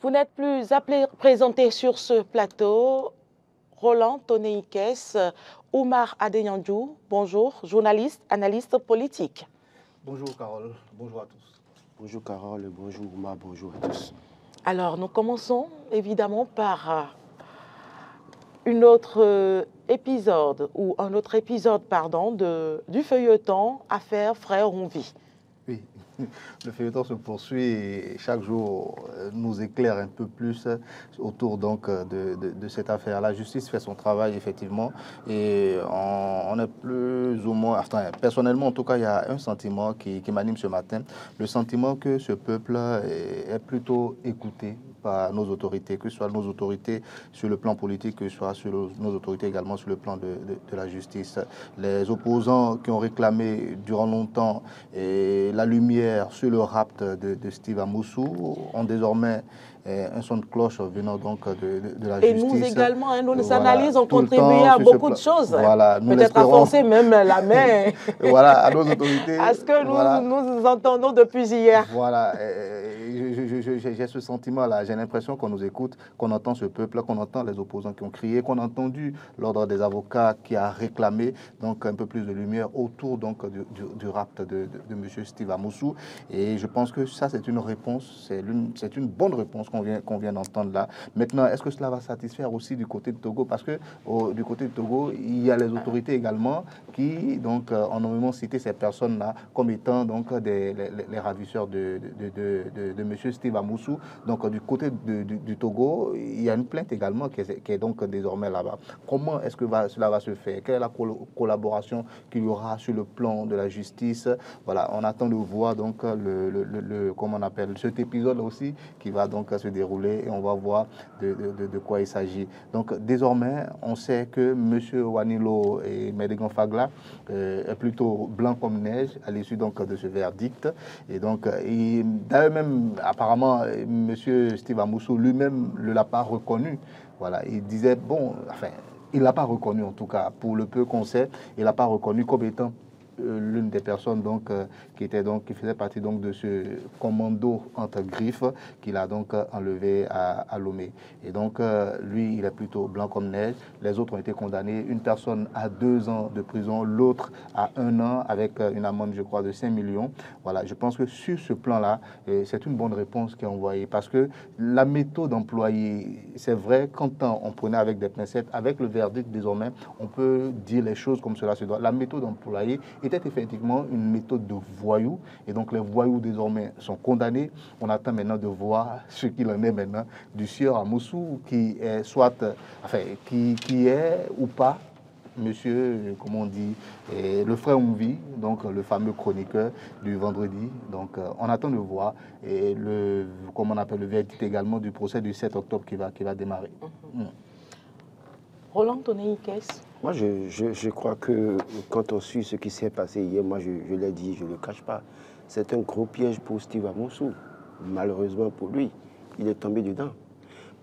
Vous n'êtes plus appelé présenter sur ce plateau Roland Toney-Ikes, Oumar Adeyanju, bonjour, journaliste, analyste politique. Bonjour Carole, bonjour à tous. Bonjour Carole, bonjour Oumar, bonjour à tous. Alors nous commençons évidemment par un autre épisode du feuilleton Affaire Frère Onvi. Oui, le feuilleton se poursuit et chaque jour nous éclaire un peu plus autour donc de cette affaire. La justice fait son travail effectivement et on est plus ou moins, enfin, personnellement en tout cas, il y a un sentiment qui m'anime ce matin, le sentiment que ce peuple est plutôt écouté par nos autorités, que ce soit nos autorités sur le plan politique, que ce soit sur nos autorités également sur le plan de la justice. Les opposants qui ont réclamé durant longtemps la lumière sur le rapt de Steve Amoussou ont désormais un son de cloche venant donc de la justice. Et nous également, nos voilà, analyses ont contribué à beaucoup de choses. Voilà, peut-être à forcer même la main voilà, à nos autorités. À ce que nous entendons depuis hier. Voilà, j'ai ce sentiment-là. J'ai l'impression qu'on nous écoute, qu'on entend ce peuple, qu'on entend les opposants qui ont crié, qu'on a entendu l'ordre des avocats qui a réclamé donc un peu plus de lumière autour donc du rapt de M. Steve Amoussou. Et je pense que ça, c'est une réponse, c'est une bonne réponse qu'on vient d'entendre là. Maintenant, est-ce que cela va satisfaire aussi du côté de Togo? Parce que du côté de Togo, il y a les autorités également qui donc ont nommément cité ces personnes-là comme étant donc les ravisseurs de M. Steve Amoussou. Donc du côté du Togo, il y a une plainte également qui est donc désormais là-bas. Comment est-ce que cela va se faire? Quelle est la collaboration qu'il y aura sur le plan de la justice? Voilà, on attend de voir donc comment on appelle cet épisode aussi qui va donc se dérouler et on va voir de quoi il s'agit. Donc désormais, on sait que M. Wanilo et Médégan Fagla est plutôt blanc comme neige à l'issue donc de ce verdict. Et donc, d'ailleurs même, apparemment, M. Steve Amoussou lui-même ne l'a pas reconnu. Voilà, il disait, bon, enfin, il ne l'a pas reconnu en tout cas, pour le peu qu'on sait, il ne l'a pas reconnu comme étant l'une des personnes donc qui faisait partie donc de ce commando entre griffes qu'il a donc enlevé à Lomé. Et donc lui, il est plutôt blanc comme neige. Les autres ont été condamnés. Une personne à 2 ans de prison, l'autre à 1 an avec une amende, je crois, de 5 millions. Voilà, je pense que sur ce plan-là, c'est une bonne réponse qui est envoyée parce que la méthode employée, c'est vrai, quand on prenait avec des pincettes, avec le verdict désormais, on peut dire les choses comme cela se doit. La méthode employée était effectivement une méthode de voyous et donc les voyous désormais sont condamnés. On attend maintenant de voir ce qu'il en est maintenant du sieur Amoussou qui est soit, enfin, qui est ou pas monsieur, comment on dit, le frère Onvi, donc le fameux chroniqueur du vendredi. Donc on attend de voir et comment on appelle le verdict également du procès du 7 octobre qui va démarrer. Roland Toney-Ikes. Moi, je crois que quand on suit ce qui s'est passé hier, moi, je l'ai dit, je ne le cache pas, c'est un gros piège pour Steve Amoussou. Malheureusement pour lui, il est tombé dedans.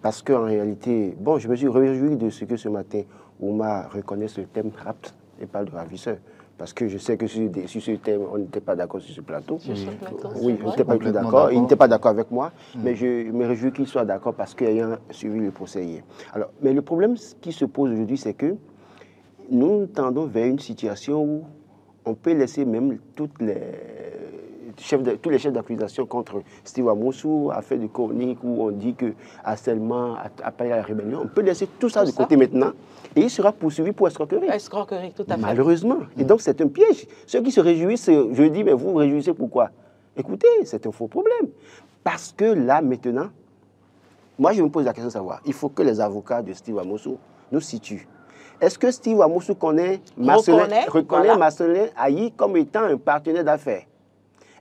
Parce qu'en réalité, bon, je me suis réjoui de ce que ce matin, Oumar reconnaît ce thème rapt et parle de ravisseur. Parce que je sais que sur ce thème, on n'était pas d'accord sur ce plateau. Oui, on n'était pas du tout d'accord. Il n'était pas d'accord avec moi. Mais je me réjouis qu'il soit d'accord parce qu'il a suivi le procès hier. Alors, mais le problème qui se pose aujourd'hui, c'est que nous tendons vers une situation où on peut laisser même tous les chefs d'accusation contre Steve Amoussou, affaire de chronique où on dit que harcèlement, appel à la rébellion, on peut laisser tout ça de côté maintenant et il sera poursuivi pour escroquerie. Escroquerie, tout à fait. Malheureusement. Et donc c'est un piège. Ceux qui se réjouissent, je dis, mais vous vous réjouissez pourquoi? Écoutez, c'est un faux problème. Parce que là, maintenant, moi je me pose la question de savoir, il faut que les avocats de Steve Amoussou nous situent. Est-ce que Steve Amoussou reconnaît Marcelin Ayi comme étant un partenaire d'affaires?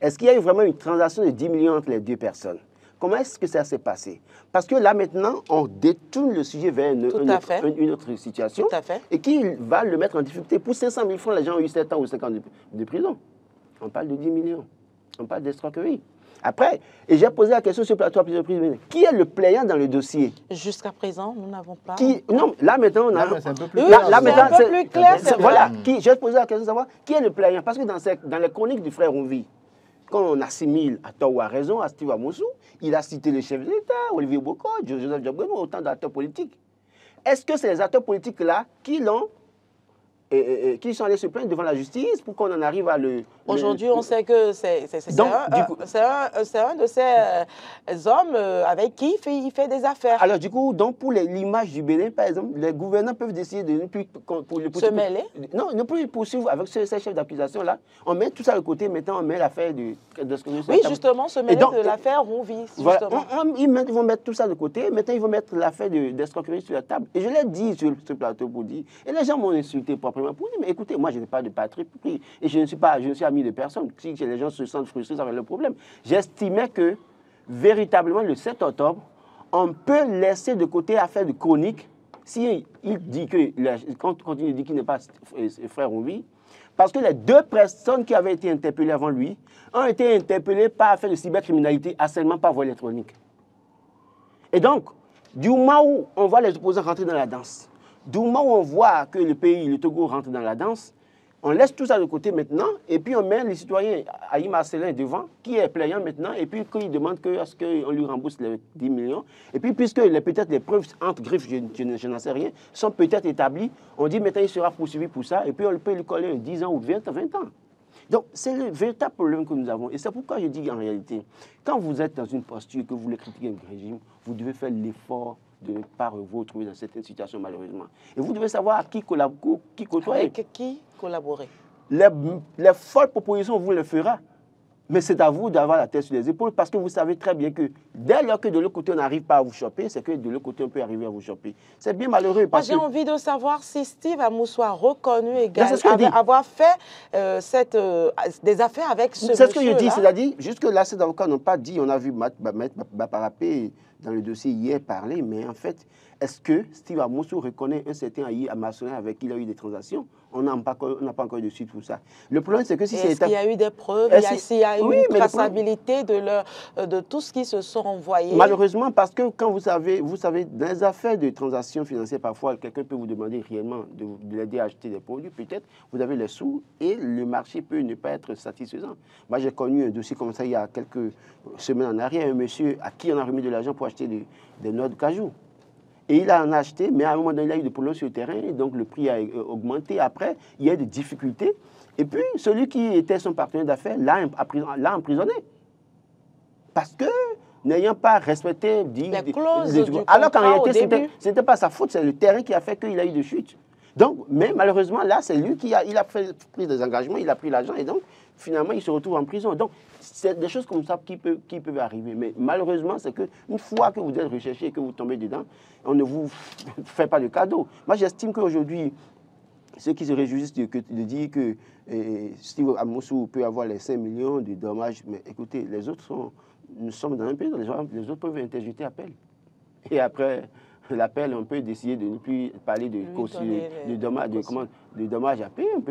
Est-ce qu'il y a eu vraiment une transaction de 10 millions entre les deux personnes? Comment est-ce que ça s'est passé? Parce que là, maintenant, on détourne le sujet vers une autre situation et qui va le mettre en difficulté. Pour 500 000 francs, les gens ont eu 7 ans ou 5 ans de prison. On parle de 10 millions. On parle d'escroquerie. Après, et j'ai posé la question sur le plateau à plusieurs reprises, qui est le plaignant dans le dossier? Jusqu'à présent, nous n'avons pas... Non, là maintenant, on a... C'est un peu plus clair. Voilà, j'ai posé la question de savoir qui est le plaignant. Parce que dans les chroniques du frère Onvi, quand on assimile à tort ou à raison à Steve Amoussou, il a cité le chef de l'État, Olivier Bocco, Joseph Diabreno, autant d'acteurs politiques. Est-ce que c'est les acteurs politiques-là qui sont allés se plaindre devant la justice pour qu'on en arrive à le... Aujourd'hui, on sait que c'est un de ces hommes avec qui il fait des affaires. Alors, du coup, donc pour l'image du Bénin, par exemple, les gouvernants peuvent décider de ne plus... Se mêler? Non, ne plus poursuivre avec ces chefs d'accusation-là. On met tout ça de côté, maintenant on met l'affaire de ce que nous... Oui, justement, se mêler de l'affaire Rouvi. Voilà, ils vont mettre tout ça de côté, maintenant ils vont mettre l'affaire d'escroquerie sur la table. Et je l'ai dit sur ce plateau pour dire, et les gens m'ont insulté proprement pour dire, mais écoutez, moi je n'ai pas de patrie pris, et je ne suis ami de personne. Si les gens se sentent frustrés, ça va être le problème. J'estimais que, véritablement, le 7 octobre, on peut laisser de côté l'affaire de chronique, si il dit que, quand il dit qu'il n'est pas frère Rouvi, parce que les deux personnes qui avaient été interpellées avant lui ont été interpellées par affaire de cybercriminalité, harcèlement par voie électronique. Et donc, du moment où on voit les opposants rentrer dans la danse, du moment où on voit que le pays, le Togo, rentre dans la danse, on laisse tout ça de côté maintenant, et puis on met les citoyens, Aïe Marcelin devant, qui est plaignant maintenant, et puis qu'il demande à ce qu'on lui rembourse les 10 millions. Et puis, puisque peut-être les preuves entre griffes, je n'en sais rien, sont peut-être établies, on dit maintenant il sera poursuivi pour ça, et puis on peut lui coller 10 ans ou 20 ans. Donc, c'est le véritable problème que nous avons. Et c'est pourquoi je dis en réalité, quand vous êtes dans une posture, que vous voulez critiquer un régime, vous devez faire l'effort de ne pas vous retrouver dans certaines situations, malheureusement. Et vous devez savoir à qui côtoyer. Avec qui collaborer. Les folles propositions, vous les ferez. Mais c'est à vous d'avoir la tête sur les épaules parce que vous savez très bien que dès lors que de l'autre côté on n'arrive pas à vous choper, c'est que de l'autre côté on peut arriver à vous choper. C'est bien malheureux. Moi j'ai envie de savoir si Steve Amoussou a reconnu également avoir fait des affaires avec ce monsieur-là. C'est ce que je dis, c'est-à-dire, jusque-là, ces avocats n'ont pas dit, on a vu Maître Baparapé dans le dossier hier parler, mais en fait, est-ce que Steve Amoussou reconnaît un certain Aïe Marcelin avec qui il a eu des transactions? On n'a pas encore eu de suite pour ça. Le problème, c'est que si c'est... Est-ce qu'il y a eu des preuves? S'il y a eu une traçabilité de tout ce qui se sont envoyés? Malheureusement, parce que quand vous savez, dans les affaires de transactions financières, parfois, quelqu'un peut vous demander réellement de l'aider à acheter des produits. Peut-être, vous avez les sous et le marché peut ne pas être satisfaisant. Moi, j'ai connu un dossier comme ça il y a quelques semaines en arrière, un monsieur à qui on a remis de l'argent pour acheter des noix de cajou. Et il en a acheté, mais à un moment donné, il a eu des problèmes sur le terrain, et donc le prix a augmenté. Après, il y a eu des difficultés. Et puis, celui qui était son partenaire d'affaires l'a emprisonné. Parce que, n'ayant pas respecté les clauses du alors qu'en réalité, ce n'était pas sa faute, c'est le terrain qui a fait qu'il a eu de chute. Donc, mais malheureusement, là, c'est lui qui a pris des engagements, il a pris l'argent, et donc, finalement, il se retrouve en prison. Donc, c'est des choses comme ça qui peuvent arriver. Mais malheureusement, c'est qu'une fois que vous êtes recherché et que vous tombez dedans, on ne vous fait pas de cadeau. Moi, j'estime qu'aujourd'hui, ceux qui se réjouissent de dire que Steve Amoussou peut avoir les 5 millions de dommages, mais écoutez, nous sommes dans un pays où les autres peuvent interjeter appel. Et après l'appel, on peut décider de ne plus parler de dommages à payer, on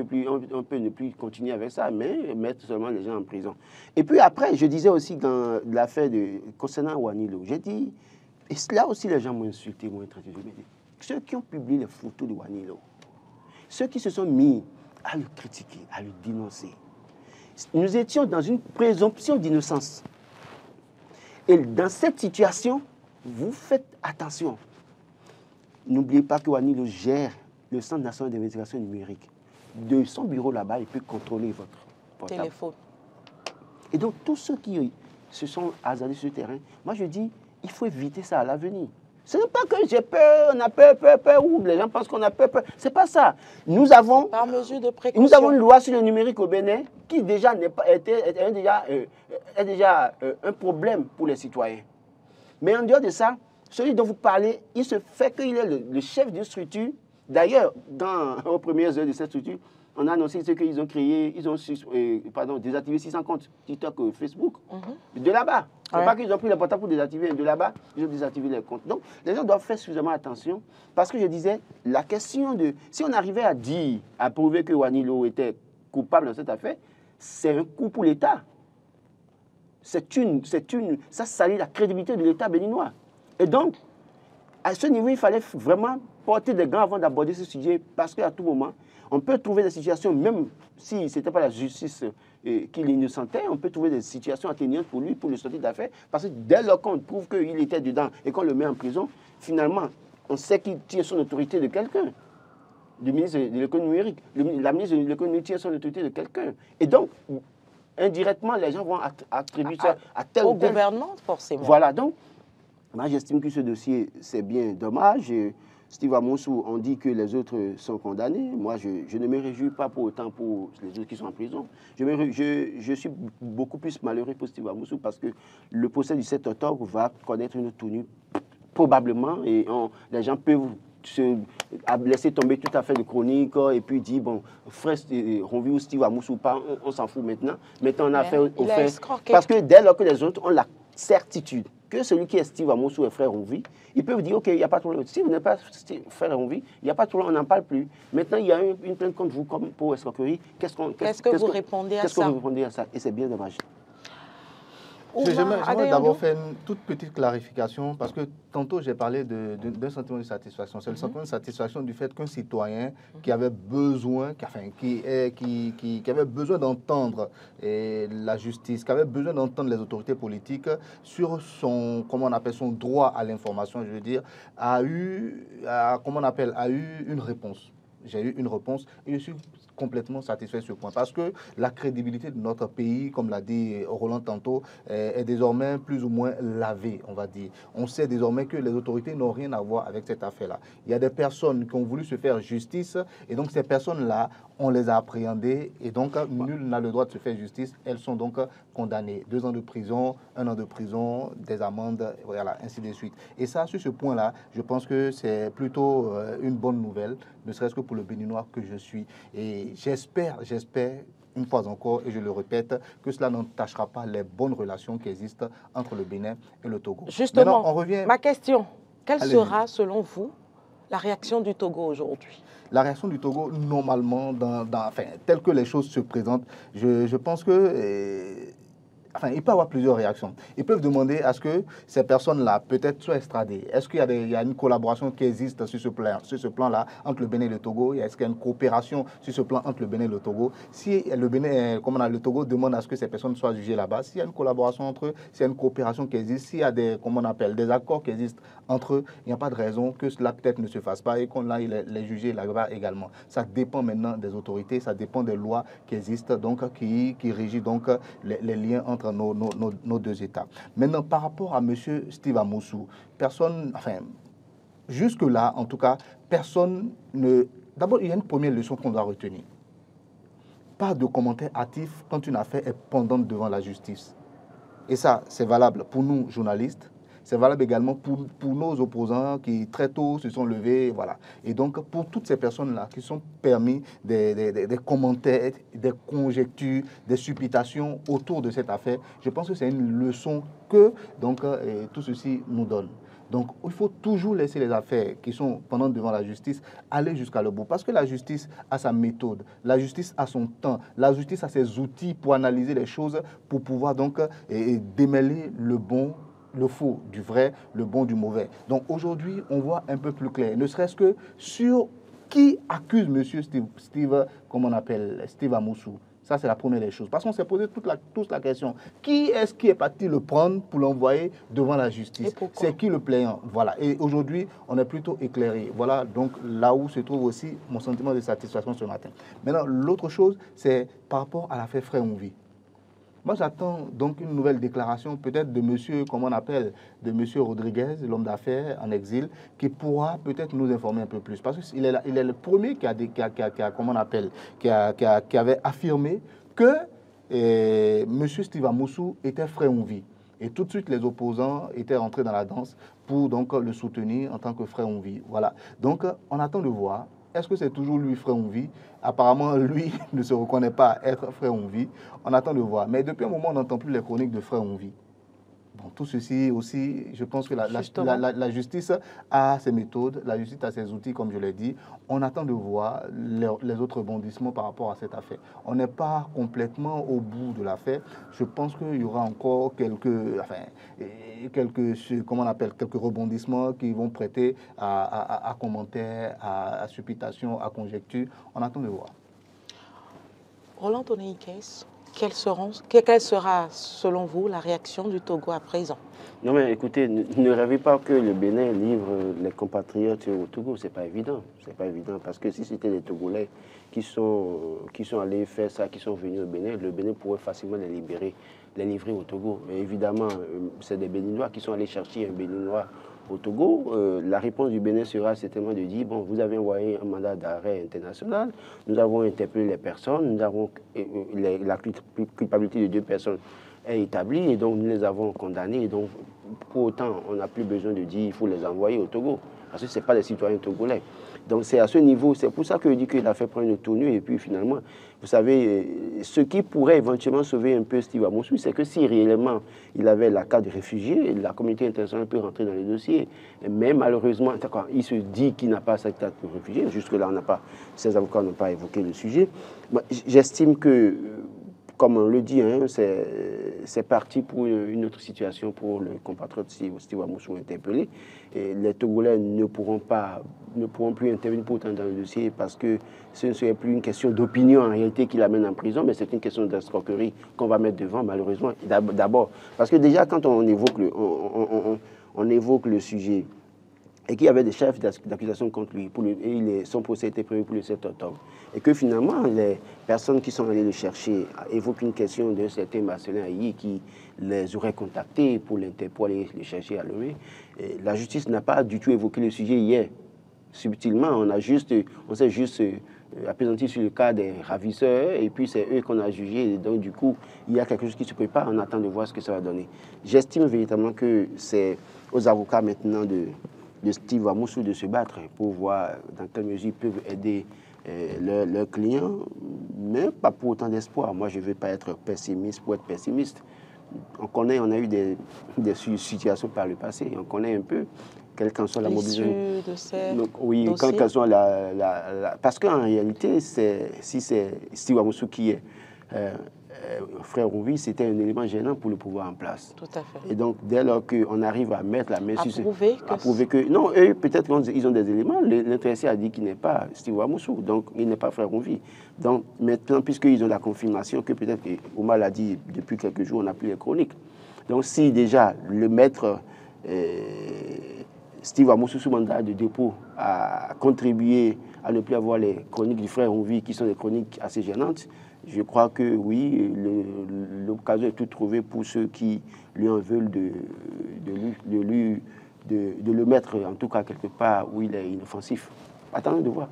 peut ne plus continuer avec ça, mais mettre seulement les gens en prison. Et puis après, je disais aussi dans l'affaire concernant Wanilo, j'ai dit, et là aussi les gens m'ont insulté, m'ont traité de médecin. Ceux qui ont publié les photos de Wanilo, ceux qui se sont mis à le critiquer, à le dénoncer, nous étions dans une présomption d'innocence. Et dans cette situation, vous faites attention. N'oubliez pas que Wanilo gère le Centre national d'investigation numérique. De son bureau là-bas, il peut contrôler votre portable. Téléphone. Et donc, tous ceux qui se sont hasardés sur le terrain, moi je dis, il faut éviter ça à l'avenir. Ce n'est pas que j'ai peur, on a peur, ou les gens pensent qu'on a peur. C'est pas ça. Nous avons, par mesure de précaution, nous avons une loi sur le numérique au Bénin qui déjà est déjà un problème pour les citoyens. Mais en dehors de ça, celui dont vous parlez, il se fait qu'il est le chef d'une structure. D'ailleurs, aux premières heures de cette structure, on a annoncé qu'ils ont créé, désactivé 600 comptes TikTok, Facebook, de là-bas. Ce n'est pas qu'ils ont pris le portable pour désactiver, de là-bas, ils ont désactivé les comptes. Donc, les gens doivent faire suffisamment attention, parce que je disais, la question de, si on arrivait à prouver que Wanilo était coupable dans cette affaire, c'est un coup pour l'État. Ça salit la crédibilité de l'État béninois. Et donc, à ce niveau, il fallait vraiment porter des gants avant d'aborder ce sujet, parce qu'à tout moment, on peut trouver des situations, même si ce n'était pas la justice qu'il innocentait, on peut trouver des situations atténuantes pour lui, pour le sortir d'affaires, parce que dès lors qu'on prouve qu'il était dedans et qu'on le met en prison, finalement, on sait qu'il tient son autorité de quelqu'un. Le ministre de l'économie numérique, la ministre de l'économie tient son autorité de quelqu'un. Et donc, indirectement, les gens vont attribuer ça à tel au ou tel. gouvernement, forcément. Voilà, donc, moi j'estime que ce dossier, c'est bien dommage. Steve Amoussou, on dit que les autres sont condamnés. Moi, je ne me réjouis pas pour autant pour les autres qui sont en prison. Je suis beaucoup plus malheureux pour Steve Amoussou parce que le procès du 7 octobre va connaître une tenue probablement et les gens peuvent se laisser tomber tout à fait de chronique et puis dire, bon, frère Ronvi ou Steve Amoussou pas, on s'en fout maintenant. Maintenant, on a fait au fait. Parce que dès lors que les autres ont la certitude que celui qui est Steve Amoussou est frère Ronvi, ils peuvent dire, OK, il n'y a pas de problème. Si vous n'êtes pas frère Ronvi, il n'y a pas de problème, on n'en parle plus. Maintenant, il y a une plainte contre vous comme pour escroquerie. Qu'est-ce que vous répondez à ça? Qu'est-ce que vous répondez à ça? Et c'est bien dommage. J'aimerais d'abord faire une toute petite clarification parce que tantôt j'ai parlé d'un sentiment de satisfaction. C'est le sentiment de satisfaction du fait qu'un citoyen qui avait besoin, qui avait besoin d'entendre la justice, qui avait besoin d'entendre les autorités politiques sur son, comment on appelle, son droit à l'information, je veux dire, a eu une réponse. J'ai eu une réponse et je suis complètement satisfait sur ce point parce que la crédibilité de notre pays, comme l'a dit Roland tantôt, est désormais plus ou moins lavée, on va dire. On sait désormais que les autorités n'ont rien à voir avec cette affaire-là. Il y a des personnes qui ont voulu se faire justice et donc ces personnes-là, on les a appréhendées et donc nul n'a le droit de se faire justice. Elles sont donc condamnées. 2 ans de prison, 1 an de prison, des amendes, voilà, ainsi de suite. Et ça, sur ce point-là, je pense que c'est plutôt une bonne nouvelle, ne serait-ce que pour le Béninois que je suis. Et j'espère, une fois encore, et je le répète, que cela n'entachera pas les bonnes relations qui existent entre le Bénin et le Togo. Justement, maintenant, on revient... ma question, quelle sera, selon vous, la réaction du Togo aujourd'hui? La réaction du Togo, normalement, telle que les choses se présentent, je pense que... il peut y avoir plusieurs réactions. Ils peuvent demander à ce que ces personnes-là, peut-être, soient extradées. Est-ce qu'il y a une collaboration qui existe sur ce plan-là entre le Bénin et le Togo? Est-ce qu'il y a une coopération sur ce plan entre le Bénin et le Togo? Si le Togo demande à ce que ces personnes soient jugées là-bas, s'il y a une collaboration entre eux, s'il y a une coopération qui existe, s'il y a des accords qui existent entre eux, il n'y a pas de raison que cela peut-être ne se fasse pas et qu'on aille les juger là-bas également. Ça dépend maintenant des autorités, ça dépend des lois qui existent, donc qui régissent donc les liens entre nos 2 États. Maintenant, par rapport à M. Steve Amoussou, jusque-là, en tout cas, personne ne... D'abord, il y a une première leçon qu'on doit retenir. Pas de commentaires hâtifs quand une affaire est pendante devant la justice. Et ça, c'est valable pour nous, journalistes. C'est valable également pour nos opposants qui très tôt se sont levés. Voilà. Et donc, pour toutes ces personnes-là qui sont permis des commentaires, des conjectures, des supputations autour de cette affaire, je pense que c'est une leçon que tout ceci nous donne. Donc, il faut toujours laisser les affaires qui sont pendantes devant la justice aller jusqu'à le bout. Parce que la justice a sa méthode, la justice a son temps, la justice a ses outils pour analyser les choses, pour pouvoir donc démêler le bon, le faux du vrai, le bon du mauvais. Donc aujourd'hui, on voit un peu plus clair, ne serait-ce que sur qui accuse M. Steve Amoussou. Ça, c'est la première des choses. Parce qu'on s'est posé tous la question. Qui est-ce qui est parti le prendre pour l'envoyer devant la justice? C'est qui le plaignant? Voilà. Et aujourd'hui, on est plutôt éclairé. Voilà donc là où se trouve aussi mon sentiment de satisfaction ce matin. Maintenant, l'autre chose, c'est par rapport à l'affaire Frère Onvi. Moi, j'attends donc une nouvelle déclaration, peut-être de monsieur Rodriguez, l'homme d'affaires en exil, qui pourra peut-être nous informer un peu plus. Parce qu'il est le premier qui avait affirmé que monsieur Steve Amoussou était frère Onvi. Et tout de suite, les opposants étaient rentrés dans la danse pour donc le soutenir en tant que frère Onvi. Voilà. Donc, on attend de voir. Est-ce que c'est toujours lui, frère Onvi? Apparemment, lui ne se reconnaît pas être frère Onvi. On attend de voir. Mais depuis un moment, on n'entend plus les chroniques de frère Onvi. Bon, tout ceci aussi, je pense que la justice a ses méthodes, la justice a ses outils, comme je l'ai dit. On attend de voir les autres rebondissements par rapport à cette affaire. On n'est pas complètement au bout de l'affaire. Je pense qu'il y aura encore quelques rebondissements qui vont prêter à commentaires, à supputations, à conjectures. On attend de voir. Roland Tonei Ikes, Quelle sera, selon vous, la réaction du Togo à présent? Non mais écoutez, ne rêvez pas que le Bénin livre les compatriotes au Togo, c'est pas évident. C'est pas évident parce que si c'était les Togolais qui sont allés faire ça, qui sont venus au Bénin, le Bénin pourrait facilement les livrer au Togo. Mais évidemment, c'est des Béninois qui sont allés chercher un Béninois au Togo. La réponse du Bénin sera certainement de dire, bon, vous avez envoyé un mandat d'arrêt international, nous avons interpellé les personnes, nous avons la culpabilité de 2 personnes est établie et donc nous les avons condamnés. Et donc, pour autant, on n'a plus besoin de dire qu'il faut les envoyer au Togo, parce que ce n'est pas des citoyens togolais. Donc c'est à ce niveau, c'est pour ça que je dis qu'il a fait prendre une tournure. Et puis finalement, vous savez, ce qui pourrait éventuellement sauver un peu Steve Amousou, c'est que si réellement il avait la carte de réfugié, la communauté internationale peut rentrer dans les dossiers. Mais malheureusement, il se dit qu'il n'a pas cette carte de réfugié. Jusque-là, ses avocats n'ont pas évoqué le sujet. J'estime que, comme on le dit, hein, c'est parti pour une autre situation pour le compatriote Steve Amousou interpellé. Et les Togolais ne pourront plus intervenir pour autant dans le dossier parce que ce ne serait plus une question d'opinion en réalité qui l'amène en prison, mais c'est une question d'escroquerie qu'on va mettre devant, malheureusement. D'abord, parce que déjà, quand on évoque le sujet, et qu'il y avait des chefs d'accusation contre lui, son procès était prévu pour le 7 octobre. Et que finalement, les personnes qui sont allées le chercher évoquent une question d'un certain Marcelin Ayi qui les aurait contactés pour aller le chercher à Lomé. La justice n'a pas du tout évoqué le sujet hier. Subtilement, on s'est juste appesanti sur le cas des ravisseurs, et puis c'est eux qu'on a jugés. Et donc, du coup, il y a quelque chose qui se prépare, on attend de voir ce que ça va donner. J'estime véritablement que c'est aux avocats maintenant de Steve Amousou de se battre pour voir dans quelle mesure ils peuvent aider leurs clients, mais pas pour autant d'espoir. Moi, je ne veux pas être pessimiste pour être pessimiste. On a eu des situations par le passé, on connaît un peu, quelle qu'en soit la mobilisation. De ces oui, dossiers. quelle soit parce qu'en réalité, si c'est Steve Amousou qui est frère Rouvi, c'était un élément gênant pour le pouvoir en place. Tout à fait. Et donc, dès lors qu'on arrive à mettre la main sur à prouver que... Non, eux, peut-être qu'ils ont des éléments. L'intéressé a dit qu'il n'est pas Steve Amousou, donc il n'est pas frère Rouvi. Donc, maintenant, puisqu'ils ont la confirmation que peut-être Omar l'a dit depuis quelques jours, on n'a plus les chroniques. Donc, si déjà le maître Steve Amousou sous mandat de dépôt a contribué à ne plus avoir les chroniques du frère Rouvi, qui sont des chroniques assez gênantes, je crois que oui, l'occasion est toute trouvée pour ceux qui lui en veulent de le mettre, en tout cas, quelque part où il est inoffensif. Attendons de voir.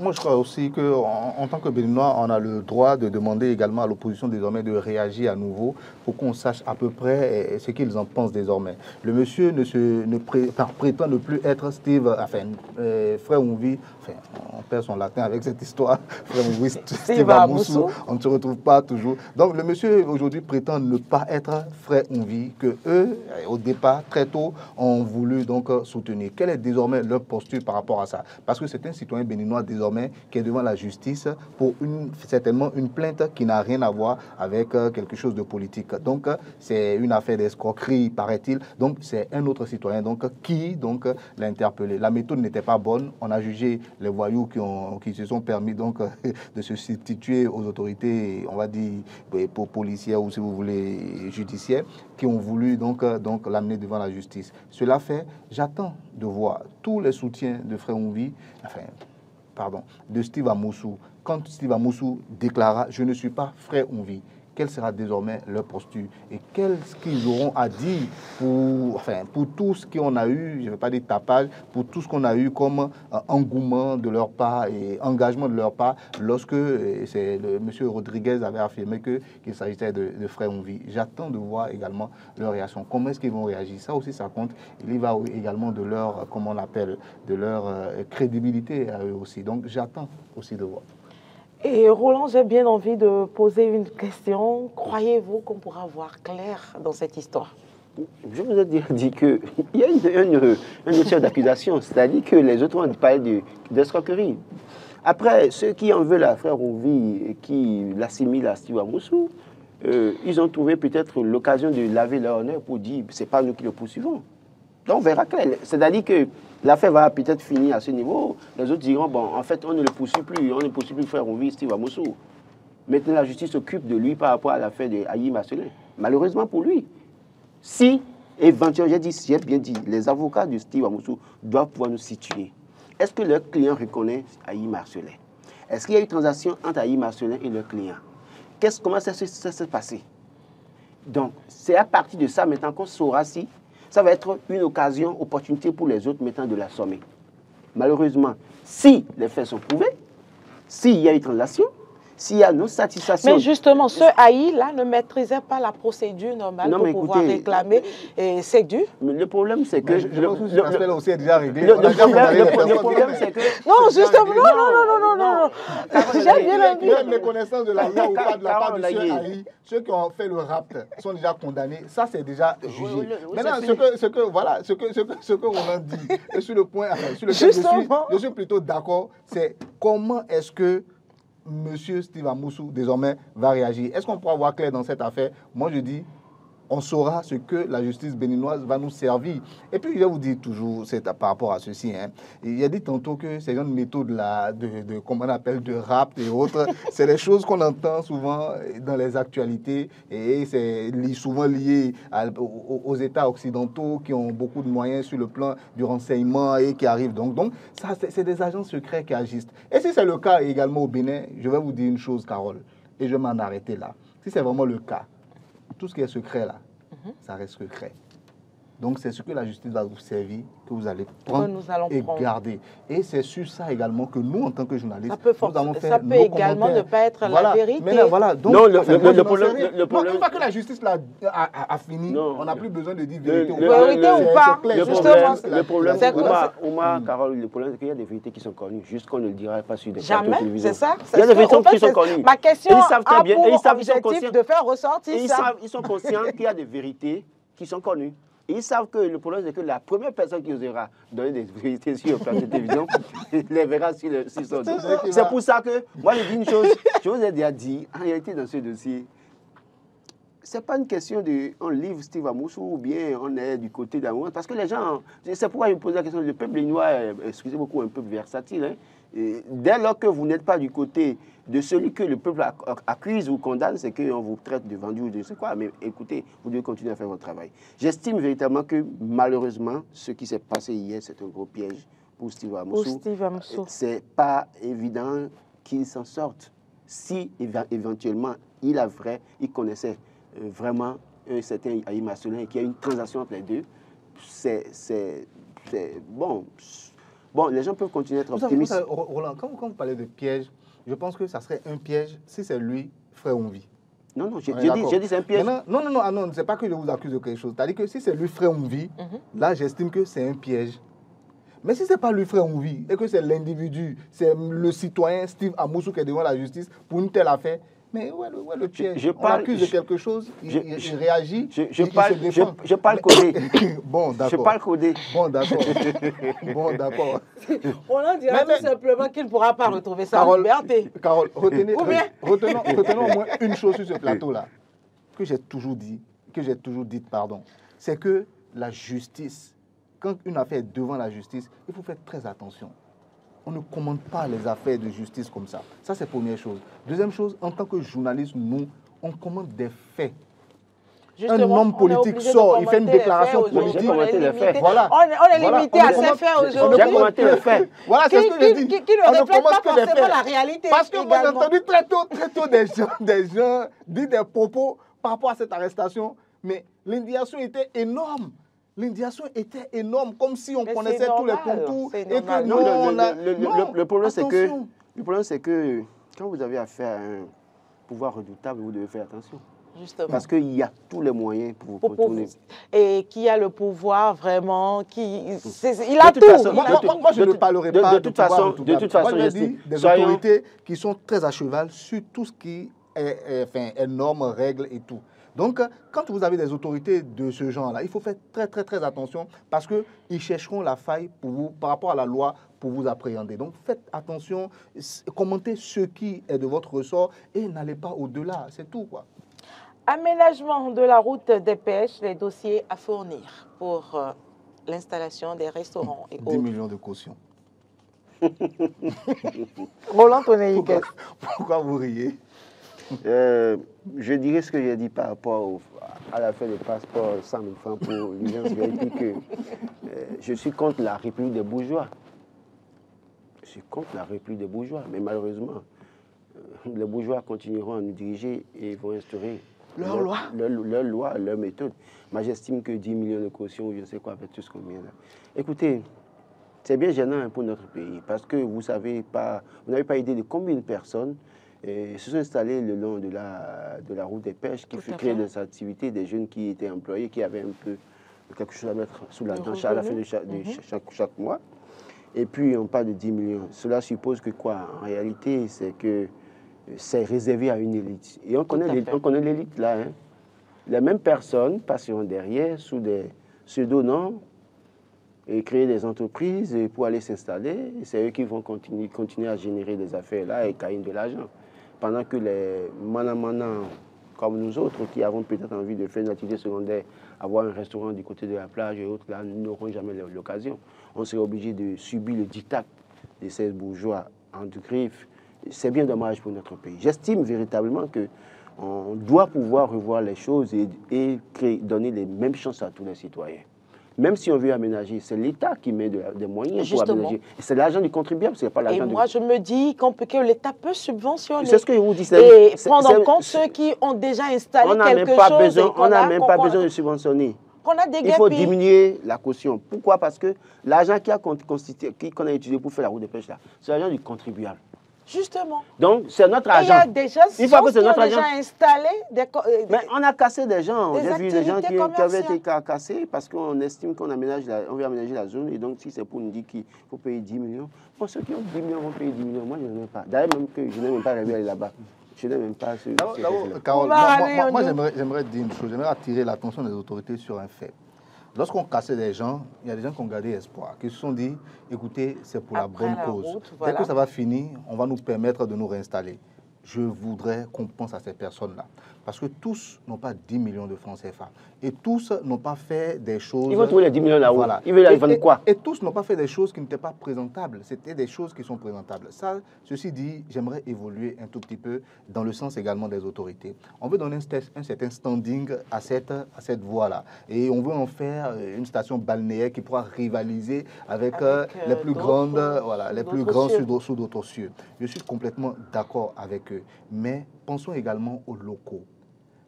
Moi, je crois aussi qu'en tant que Béninois, on a le droit de demander également à l'opposition désormais de réagir à nouveau pour qu'on sache à peu près ce qu'ils en pensent désormais. Le monsieur prétend ne plus être frère Ouvi, on perd son latin avec cette histoire, frère Ouvi, Steve Amousou, on ne se retrouve pas toujours. Donc le monsieur aujourd'hui prétend ne pas être frère Ouvi, que eux, au départ, très tôt, ont voulu donc soutenir. Quelle est désormais leur posture par rapport à ça? Parce que c'est un citoyen béninois désormais qui est devant la justice pour certainement une plainte qui n'a rien à voir avec quelque chose de politique. Donc c'est une affaire d'escroquerie, paraît-il. Donc c'est un autre citoyen qui l'a interpellé. La méthode n'était pas bonne. On a jugé les voyous qui se sont permis de se substituer aux autorités, on va dire, policières ou si vous voulez judiciaires, qui ont voulu l'amener devant la justice. Cela fait, j'attends de voir tous les soutiens de Frère Ouvi, de Steve Amousou. Quand Steve Amousou déclara « Je ne suis pas frère Ouvi », quelle sera désormais leur posture et qu'est-ce qu'ils auront à dire pour tout ce qu'on a eu, je ne vais pas dire tapage, pour tout ce qu'on a eu comme engouement de leur part et engagement de leur part lorsque M. Rodriguez avait affirmé qu'il s'agissait de frère Ouvi. J'attends de voir également leur réaction. Comment est-ce qu'ils vont réagir? Ça aussi, ça compte. Il y va également de leur, comment on appelle, de leur crédibilité à eux aussi. Donc, j'attends aussi de voir. Et Roland, j'ai bien envie de poser une question. Croyez-vous qu'on pourra voir clair dans cette histoire? Je vous ai dit qu'il y a une notion d'accusation, c'est-à-dire que les autres ont parlé d'escroquerie. Après, ceux qui en veulent à frère Ouvi et qui l'assimilent à Steve Amousou, ils ont trouvé peut-être l'occasion de laver leur honneur pour dire « c'est pas nous qui le poursuivons ». Donc on verra clair. C'est-à-dire que l'affaire va peut-être finir à ce niveau. Les autres diront, bon, en fait, on ne le poursuit plus frère Ouvi, Steve Amousou. Maintenant, la justice s'occupe de lui par rapport à l'affaire de Ayi Marcelin. Malheureusement pour lui. Si, éventuellement, j'ai bien dit, les avocats de Steve Amoussou doivent pouvoir nous situer. Est-ce que leur client reconnaît Ayi Marcelin? Est-ce qu'il y a eu transaction entre Ayi Marcelin et leur client? Comment ça s'est passé? Donc, c'est à partir de ça maintenant qu'on saura si ça va être une occasion, opportunité pour les autres maintenant de l'assommer. Malheureusement, si les faits sont prouvés, s'il y a eu transaction, s'il y a non satisfaction... Mais justement, ce Ayi-là ne maîtrisait pas la procédure normale pour pouvoir réclamer, et c'est dû. Mais le problème, c'est que... Le problème aussi est déjà réglé. Le problème, c'est que... Non, justement, non. J'ai bien envie. Même les connaissances de la loi ou pas de la part de ce Ayi, ceux qui ont fait le rapt sont déjà condamnés. Ça, c'est déjà jugé. Maintenant, ce que Roland dit, et sur le point sur lequel je suis plutôt d'accord, c'est comment est-ce que Monsieur Steve Amoussou, désormais, va réagir. Est-ce qu'on pourra voir clair dans cette affaire? Moi, je dis, on saura ce que la justice béninoise va nous servir. Et puis, je vais vous dire toujours, c'est par rapport à ceci, il a dit tantôt que ces genres de méthodes de comment on appelle, de rap et autres, c'est des choses qu'on entend souvent dans les actualités et c'est souvent lié aux États occidentaux qui ont beaucoup de moyens sur le plan du renseignement et qui arrivent. Donc ça, c'est des agents secrets qui agissent. Et si c'est le cas également au Bénin, je vais vous dire une chose, Carole, et je vais m'en arrêter là. Si c'est vraiment le cas, tout ce qui est secret, là, ça reste secret. Donc, c'est ce que la justice va vous servir, que vous allez prendre et garder. Et c'est sur ça également que nous, en tant que journalistes, nous allons faire nos également ne pas être la vérité. Mais là, voilà. Donc, non, le problème... Une fois que la justice a fini, on n'a plus besoin de dire vérité ou pas. Le problème, Oumar, Carole, le problème, c'est qu'il y a des vérités qui sont connues, juste qu'on ne le dira pas sur des plateaux de télévision. C'est ça. Il y a des vérités qui sont connues. Ma question a pour objectif de faire ressortir ça. Ils sont conscients qu'il y a des vérités qui sont connues. Ils savent que le problème, c'est que la première personne qui osera donner des vérités sur le plateau de télévision, les verra sur son dos. C'est pour ça que, moi, je dis une chose, je vous ai déjà dit, en réalité, dans ce dossier, ce n'est pas une question de on livre Steve Amoussou ou bien on est du côté d'Amour. Parce que les gens, c'est pourquoi je me pose la question, le peuple béninois est, excusez beaucoup, un peuple versatile. Et dès lors que vous n'êtes pas du côté de celui que le peuple accuse ou condamne, c'est qu'on vous traite de vendu ou de je sais quoi. Mais écoutez, vous devez continuer à faire votre travail. J'estime véritablement que malheureusement, ce qui s'est passé hier, c'est un gros piège pour Steve Amoussou. Ce n'est pas évident qu'il s'en sorte. Si éventuellement il connaissait vraiment un certain Ayi Marcelin et qu'il y a une transaction entre les deux, c'est bon. Bon, les gens peuvent continuer à être optimistes. Roland, quand vous parlez de piège, je pense que ça serait un piège si c'est lui, frère Onvi. Non, j'ai dit c'est un piège. Non, c'est pas que je vous accuse de quelque chose. C'est-à-dire que si c'est lui, frère Onvi, là, j'estime que c'est un piège. Mais si ce n'est pas lui, frère Onvi, et que c'est l'individu, c'est le citoyen Steve Amoussou qui est devant la justice pour une telle affaire, mais où est le piège? On l'accuse de quelque chose, il réagit, il se défend. Je parle codé. Bon, d'accord. Je parle codé. Bon, d'accord. Bon, d'accord. On en dira tout simplement qu'il ne pourra pas retrouver sa liberté. Carole, retenons au moins une chose sur ce plateau-là, que j'ai toujours dit, c'est que la justice, quand une affaire est devant la justice, il faut faire très attention. On ne commande pas les affaires de justice comme ça. Ça, c'est la première chose. Deuxième chose, en tant que journaliste, nous, on commande des faits. Justement, un homme politique sort, il fait une déclaration politique. Voilà. On est limité à ces faits aujourd'hui. J'ai commenté les faits. Voilà, c'est ce que je dis. Qui ne reflète pas forcément la réalité. Parce que moi, j'ai entendu très tôt des gens dire des propos par rapport à cette arrestation, mais l'indignation était énorme. L'indignation était énorme, comme si on connaissait tous les contours. Et que le problème, c'est que quand vous avez affaire à un pouvoir redoutable, vous devez faire attention. Justement. Parce qu'il y a tous les moyens pour vous contourner. Et qui a le pouvoir vraiment, il a tout. Moi, je ne parlerai pas de toute façon. Moi, je dis des autorités qui sont très à cheval sur tout ce qui est normes, règles et tout. Donc, quand vous avez des autorités de ce genre-là, il faut faire très, très, très attention parce qu'ils chercheront la faille pour vous, par rapport à la loi pour vous appréhender. Donc, faites attention, commentez ce qui est de votre ressort et n'allez pas au-delà. C'est tout, quoi. Aménagement de la route des pêches, les dossiers à fournir pour l'installation des restaurants et autres. 10 millions de caution. Roland Toneikes. Pourquoi vous riez? Je dirais ce que j'ai dit par rapport à l'affaire des passeports 100 000 francs pour l'urgence VIP, que je suis contre la République des bourgeois. Je suis contre la République des bourgeois, mais malheureusement, les bourgeois continueront à nous diriger et vont instaurer leur loi, leur méthode. Moi, j'estime que 10 millions de cautions, je ne sais quoi, avec tout ce qu'on vient là. Écoutez, c'est bien gênant pour notre pays, parce que vous n'avez pas idée de combien de personnes se sont installées le long de la route des pêches, qui créent des activités, des jeunes qui étaient employés, qui avaient un peu quelque chose à mettre sous la dent à la fin de chaque mois. Et puis, on parle de 10 millions. Cela suppose que quoi? En réalité, c'est que c'est réservé à une élite. Et on connaît l'élite là. Hein. Les mêmes personnes passeront derrière sous des pseudo-noms et créer des entreprises pour aller s'installer. C'est eux qui vont continuer à générer des affaires là et gagner de l'argent. Pendant que les manants comme nous autres, qui avons peut-être envie de faire une activité secondaire, avoir un restaurant du côté de la plage et autres, là, nous n'aurons jamais l'occasion. On serait obligé de subir le diktat de ces bourgeois en du griffe. C'est bien dommage pour notre pays. J'estime véritablement qu'on doit pouvoir revoir les choses et donner les mêmes chances à tous les citoyens. Même si on veut aménager, c'est l'État qui met des moyens pour aménager. C'est l'argent du contribuable, c'est pas l'argent du... Et moi, je me dis que l'État peut subventionner. C'est ce que je vous dis. Et prendre en compte ceux qui ont déjà installé quelque chose. On n'a même pas besoin de subventionner. Il faut diminuer la caution. Pourquoi? Parce que l'argent qu'on a utilisé pour faire la route de pêche, là, c'est l'argent du contribuable. Justement. Donc, c'est notre argent. Il y a des gens qui ont déjà installé mais on a cassé des gens. J'ai vu des gens qui avaient été cassés parce qu'on estime qu'on veut aménager la zone. Et donc, si c'est pour nous dire qu'il faut payer 10 millions, bon, ceux qui ont 10 millions vont payer 10 millions. Moi, je n'en ai pas. D'ailleurs, même que je n'ai même pas rêvé aller là-bas. Je n'ai même pas ce... Carole, moi j'aimerais dire une chose. J'aimerais attirer l'attention des autorités sur un fait. Lorsqu'on cassait des gens, il y a des gens qui ont gardé espoir, qui se sont dit, écoutez, c'est pour la bonne cause. Dès que ça va finir, on va nous permettre de nous réinstaller. Je voudrais qu'on pense à ces personnes-là. Parce que tous n'ont pas 10 millions de francs CFA. Et tous n'ont pas fait des choses... Ils vont trouver les 10 millions là-haut. Voilà. Ils veulent vendre quoi? Et tous n'ont pas fait des choses qui n'étaient pas présentables. C'était des choses qui sont présentables. Ça, ceci dit, j'aimerais évoluer un tout petit peu dans le sens également des autorités. On veut donner un certain standing à cette voie-là. Et on veut en faire une station balnéaire qui pourra rivaliser avec les plus grandes, sous d'autres cieux. Je suis complètement d'accord avec eux. Mais pensons également aux locaux.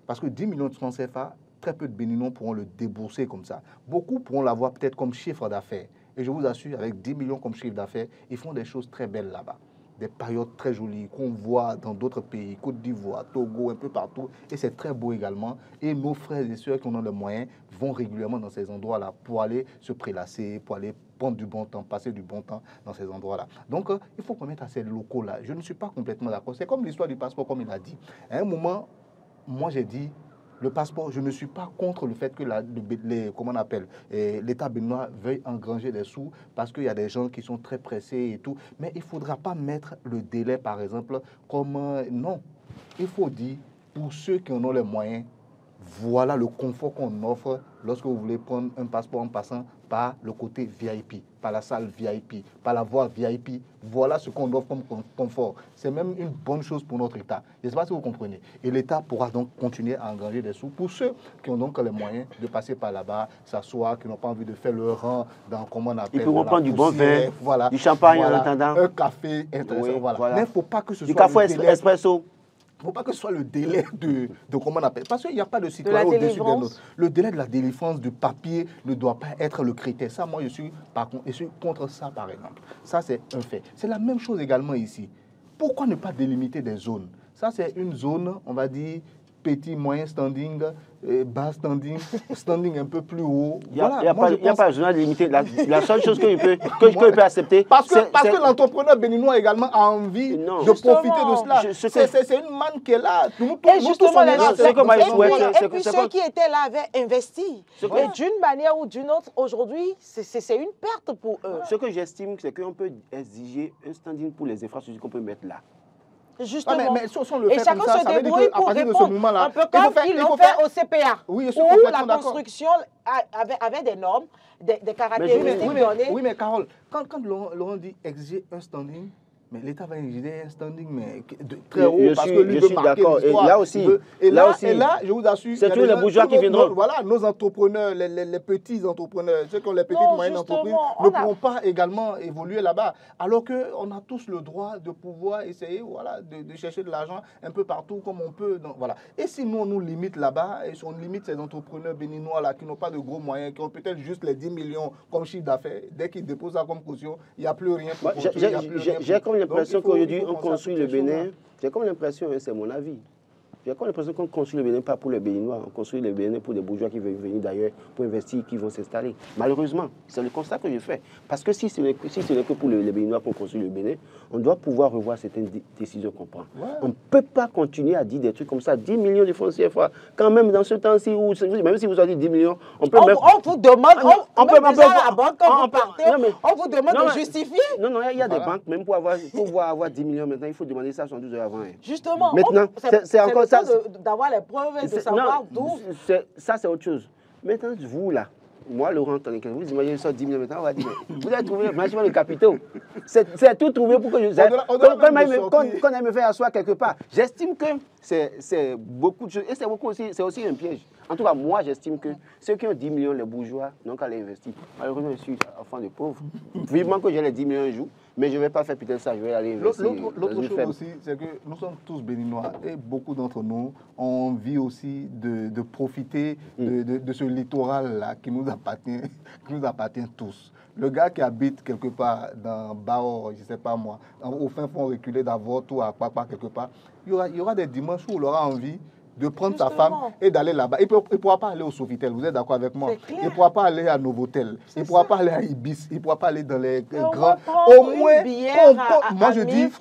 Parce que 10 millions de francs CFA, très peu de Béninois pourront le débourser comme ça. Beaucoup pourront l'avoir peut-être comme chiffre d'affaires. Et je vous assure, avec 10 millions comme chiffre d'affaires, ils font des choses très belles là-bas. Des périodes très jolies qu'on voit dans d'autres pays, Côte d'Ivoire, Togo, un peu partout. Et c'est très beau également. Et nos frères et sœurs qui en ont les moyens vont régulièrement dans ces endroits-là pour aller se prélasser, pour aller prendre du bon temps, passer du bon temps dans ces endroits-là. Donc, il faut qu'on mette à ces locaux-là. Je ne suis pas complètement d'accord. C'est comme l'histoire du passeport, comme il a dit. À un moment, moi, j'ai dit, le passeport, je ne suis pas contre le fait que l'État béninois veuille engranger des sous parce qu'il y a des gens qui sont très pressés et tout. Mais il ne faudra pas mettre le délai, par exemple, comme... non. Il faut dire, pour ceux qui en ont les moyens, voilà le confort qu'on offre lorsque vous voulez prendre un passeport en passant par le côté VIP, par la salle VIP, par la voie VIP. Voilà ce qu'on offre comme confort. C'est même une bonne chose pour notre État. Je ne sais pas si vous comprenez. Et l'État pourra donc continuer à engranger des sous pour ceux qui ont donc les moyens de passer par là-bas, s'asseoir, qui n'ont pas envie de faire leur rang dans, comment on appelle... Ils pourront prendre du bon vin, voilà, du champagne en attendant. Un café, intéressant, voilà. Mais il ne faut pas que ce soit... Du café espresso. Il ne faut pas que ce soit le délai de comment on appelle. Parce qu'il n'y a pas de citoyen au-dessus d'un autre. Le délai de la délivrance du papier ne doit pas être le critère. Ça, moi, je suis contre ça, par exemple. Ça, c'est un fait. C'est la même chose également ici. Pourquoi ne pas délimiter des zones? Ça, c'est une zone, on va dire, petit, moyen standing, bas standing, standing un peu plus haut. Il n'y a pas de zone limitée. La seule chose que je peux accepter... Parce que l'entrepreneur béninois également a envie de profiter de cela. C'est une manne qui est là. Nous tous, on est là. Et puis ceux qui étaient là avaient investi. Et d'une manière ou d'une autre, aujourd'hui, c'est une perte pour eux. Ce que j'estime, c'est qu'on peut exiger un standing pour les infrastructures qu'on peut mettre là. Justement. Mais si on le fait et chacun comme ça, se débrouille pour répondre. Un peu comme ils l'ont fait au CPA, oui, où la construction avait des normes, des caractéristiques données. Oui, mais Carole, quand Laurent dit exiger un standing, mais l'État va exiger un standing mais très haut parce que lui je veut suis marquer d'accord. l'histoire. Et là aussi, Et là, je vous assure, c'est tous les bourgeois qui viendront. Voilà, nos entrepreneurs, les petits entrepreneurs, ceux qui ont les petites moyennes entreprises, ne pourront pas également évoluer là-bas. Alors qu'on a tous le droit de pouvoir essayer voilà, de chercher de l'argent un peu partout comme on peut. Donc, voilà. Et si nous, on nous limite là-bas, et si on limite ces entrepreneurs béninois là, qui n'ont pas de gros moyens, qui ont peut-être juste les 10 millions comme chiffre d'affaires, dès qu'ils déposent ça comme caution, il n'y a plus rien pour construire. J'ai comme l'impression qu'aujourd'hui, on construit le Bénin. J'ai comme l'impression, c'est mon avis. J'ai comme l'impression qu'on construit le Bénin pas pour les Béninois, on construit le Bénin pour des bourgeois qui veulent venir d'ailleurs pour investir, qui vont s'installer. Malheureusement, c'est le constat que je fais. Parce que si ce n'est que pour les Béninois qu'on construit le Bénin, on doit pouvoir revoir certaines décisions qu'on prend. Ouais. On ne peut pas continuer à dire des trucs comme ça, 10 millions de francs CFA. Quand même, dans ce temps-ci, même si vous avez 10 millions, on peut même... On vous demande, on vous demande de justifier. Non, il y a des banques, même pour avoir 10 millions maintenant, il faut demander ça 72 heures avant. Justement, maintenant, c'est encore ça. D'avoir les preuves et de savoir d'où. Ça, c'est autre chose. Maintenant, vous, là, moi, Laurent, vous imaginez ça 10 millions maintenant, on va dire, vous avez trouvé franchement le capitaux. C'est tout trouvé pour que je... Qu'on aille me faire asseoir quelque part. J'estime que c'est beaucoup de choses. Et c'est aussi un piège. En tout cas, moi, j'estime que ceux qui ont 10 millions, les bourgeois, n'ont qu'à les investir. Malheureusement, je suis enfant de pauvre. Vivement que j'ai les 10 millions un jour, mais je ne vais pas faire peut-être ça, je vais aller investir. L'autre chose aussi, c'est que nous sommes tous béninois et beaucoup d'entre nous ont envie aussi de profiter de ce littoral-là qui nous appartient tous. Le gars qui habite quelque part dans Bao, je ne sais pas moi, au fin fond reculé d'Avort ou à Papa quelque part, il y aura des dimanches où il aura envie de prendre sa femme et d'aller là-bas. Il ne pourra pas aller au Sofitel, vous êtes d'accord avec moi? Il ne pourra pas aller à Novotel, il ne pourra pas aller à Ibis, il ne pourra pas aller dans les grands... Au moins, moi je dis,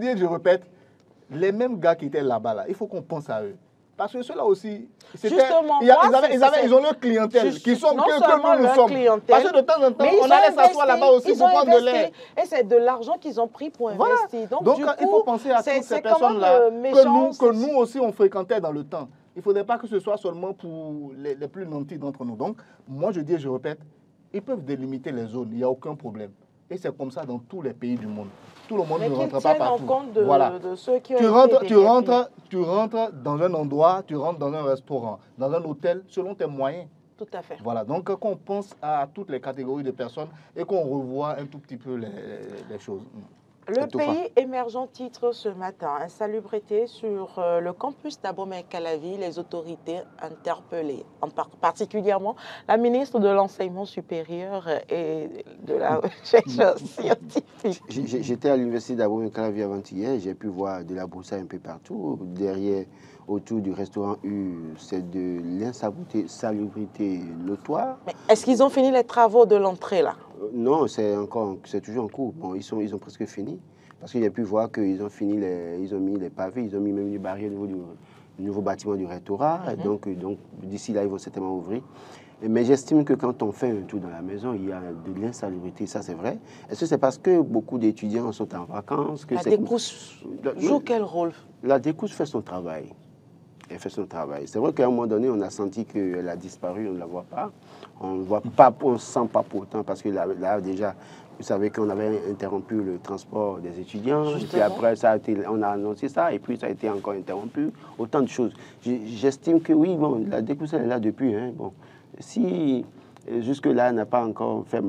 et je répète, les mêmes gars qui étaient là-bas, là, il faut qu'on pense à eux. Parce que ceux-là aussi, ils ont leur clientèle, qui sont que nous sommes. Parce que de temps en temps, on allait s'asseoir là-bas aussi pour prendre de l'air. Et c'est de l'argent qu'ils ont pris pour investir. Donc il faut penser à toutes ces personnes-là que nous aussi on fréquentait dans le temps. Il ne faudrait pas que ce soit seulement pour les plus nantis d'entre nous. Donc, moi je dis et je répète, ils peuvent délimiter les zones, il n'y a aucun problème. Et c'est comme ça dans tous les pays du monde. Tout le monde ne rentre pas partout. En compte de ceux qui tu rentres dans un endroit, tu rentres dans un restaurant, dans un hôtel, selon tes moyens. Tout à fait. Voilà, donc qu'on pense à toutes les catégories de personnes et qu'on revoie un tout petit peu les choses. Le pays émergent titre ce matin, insalubrité sur le campus d'Abomey-Calavi, les autorités interpellées, particulièrement la ministre de l'Enseignement supérieur et de la recherche scientifique. J'étais à l'université d'Abomey-Calavi avant-hier, j'ai pu voir de la broussaille un peu partout. Derrière, autour du restaurant U, c'est de l'insalubrité notoire. Mais est-ce qu'ils ont fini les travaux de l'entrée là? Non, c'est toujours en cours. Bon, ils ont presque fini. Parce que j'ai pu voir qu'ils ont ils ont mis les pavés, ils ont mis même une barrière au niveau du nouveau bâtiment du rectorat. Donc d'ici là, ils vont certainement ouvrir. Mais j'estime que quand on fait un tour dans la maison, il y a de l'insalubrité, ça c'est vrai. Est-ce que c'est parce que beaucoup d'étudiants sont en vacances? La DECOUS joue quel rôle? La DECOUS fait son travail. Elle fait son travail. C'est vrai qu'à un moment donné, on a senti qu'elle a disparu, on ne la voit pas. On ne sent pas pour autant, parce que là déjà, vous savez qu'on avait interrompu le transport des étudiants. Justement. Et puis après, on a annoncé ça, et puis ça a été encore interrompu. Autant de choses. J'estime que oui, bon, la DECOUS, elle est là depuis. Hein, bon. Si jusque-là, elle n'a pas encore fait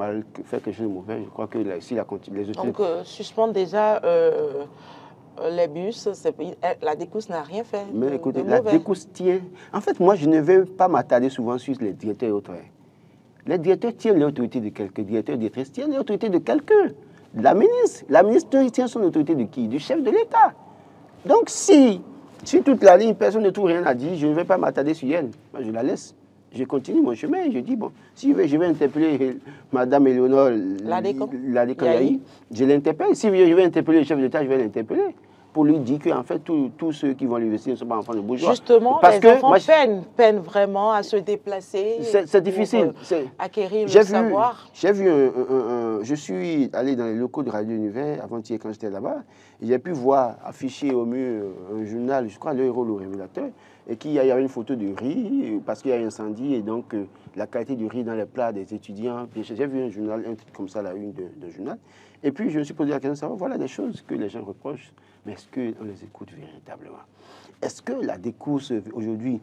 quelque chose de mauvais, je crois que si les autorités... Donc, suspendre déjà... les bus, la DECOUS n'a rien fait. Mais écoutez, la DECOUS tient... En fait, moi, je ne vais pas m'attarder souvent sur les directeurs et autres. Les directeurs tiennent l'autorité de quelqu'un. Les directeurs, directrices tiennent l'autorité de quelqu'un. La ministre. La ministre tient son autorité de qui? Du chef de l'État. Donc, si sur toute la ligne, personne ne trouve rien à dire, je ne vais pas m'attarder sur elle. Moi, je la laisse. Je continue mon chemin. Je dis, bon, si je vais interpeller Mme Éléonore Ladékanyaï, je l'interpelle. Si je vais interpeller le chef de l'État, je vais l'interpeller. Pour lui dire qu'en fait, tous ceux qui vont l'université ne sont pas enfants de bourgeois. Justement, les enfants peinent vraiment à se déplacer. C'est difficile. Acquérir le savoir. Je suis allé dans les locaux de Radio Univers avant-hier quand j'étais là-bas. J'ai pu voir affiché au mur un journal, je crois, Le Héros, le Révélateur, et qu'il y avait une photo de riz parce qu'il y a un incendie et donc la qualité du riz dans les plats des étudiants. J'ai vu un journal, un truc comme ça, la une de journal. Et puis je me suis posé la question de savoir, voilà des choses que les gens reprochent, mais est-ce qu'on les écoute véritablement? Est-ce que la DECOUS aujourd'hui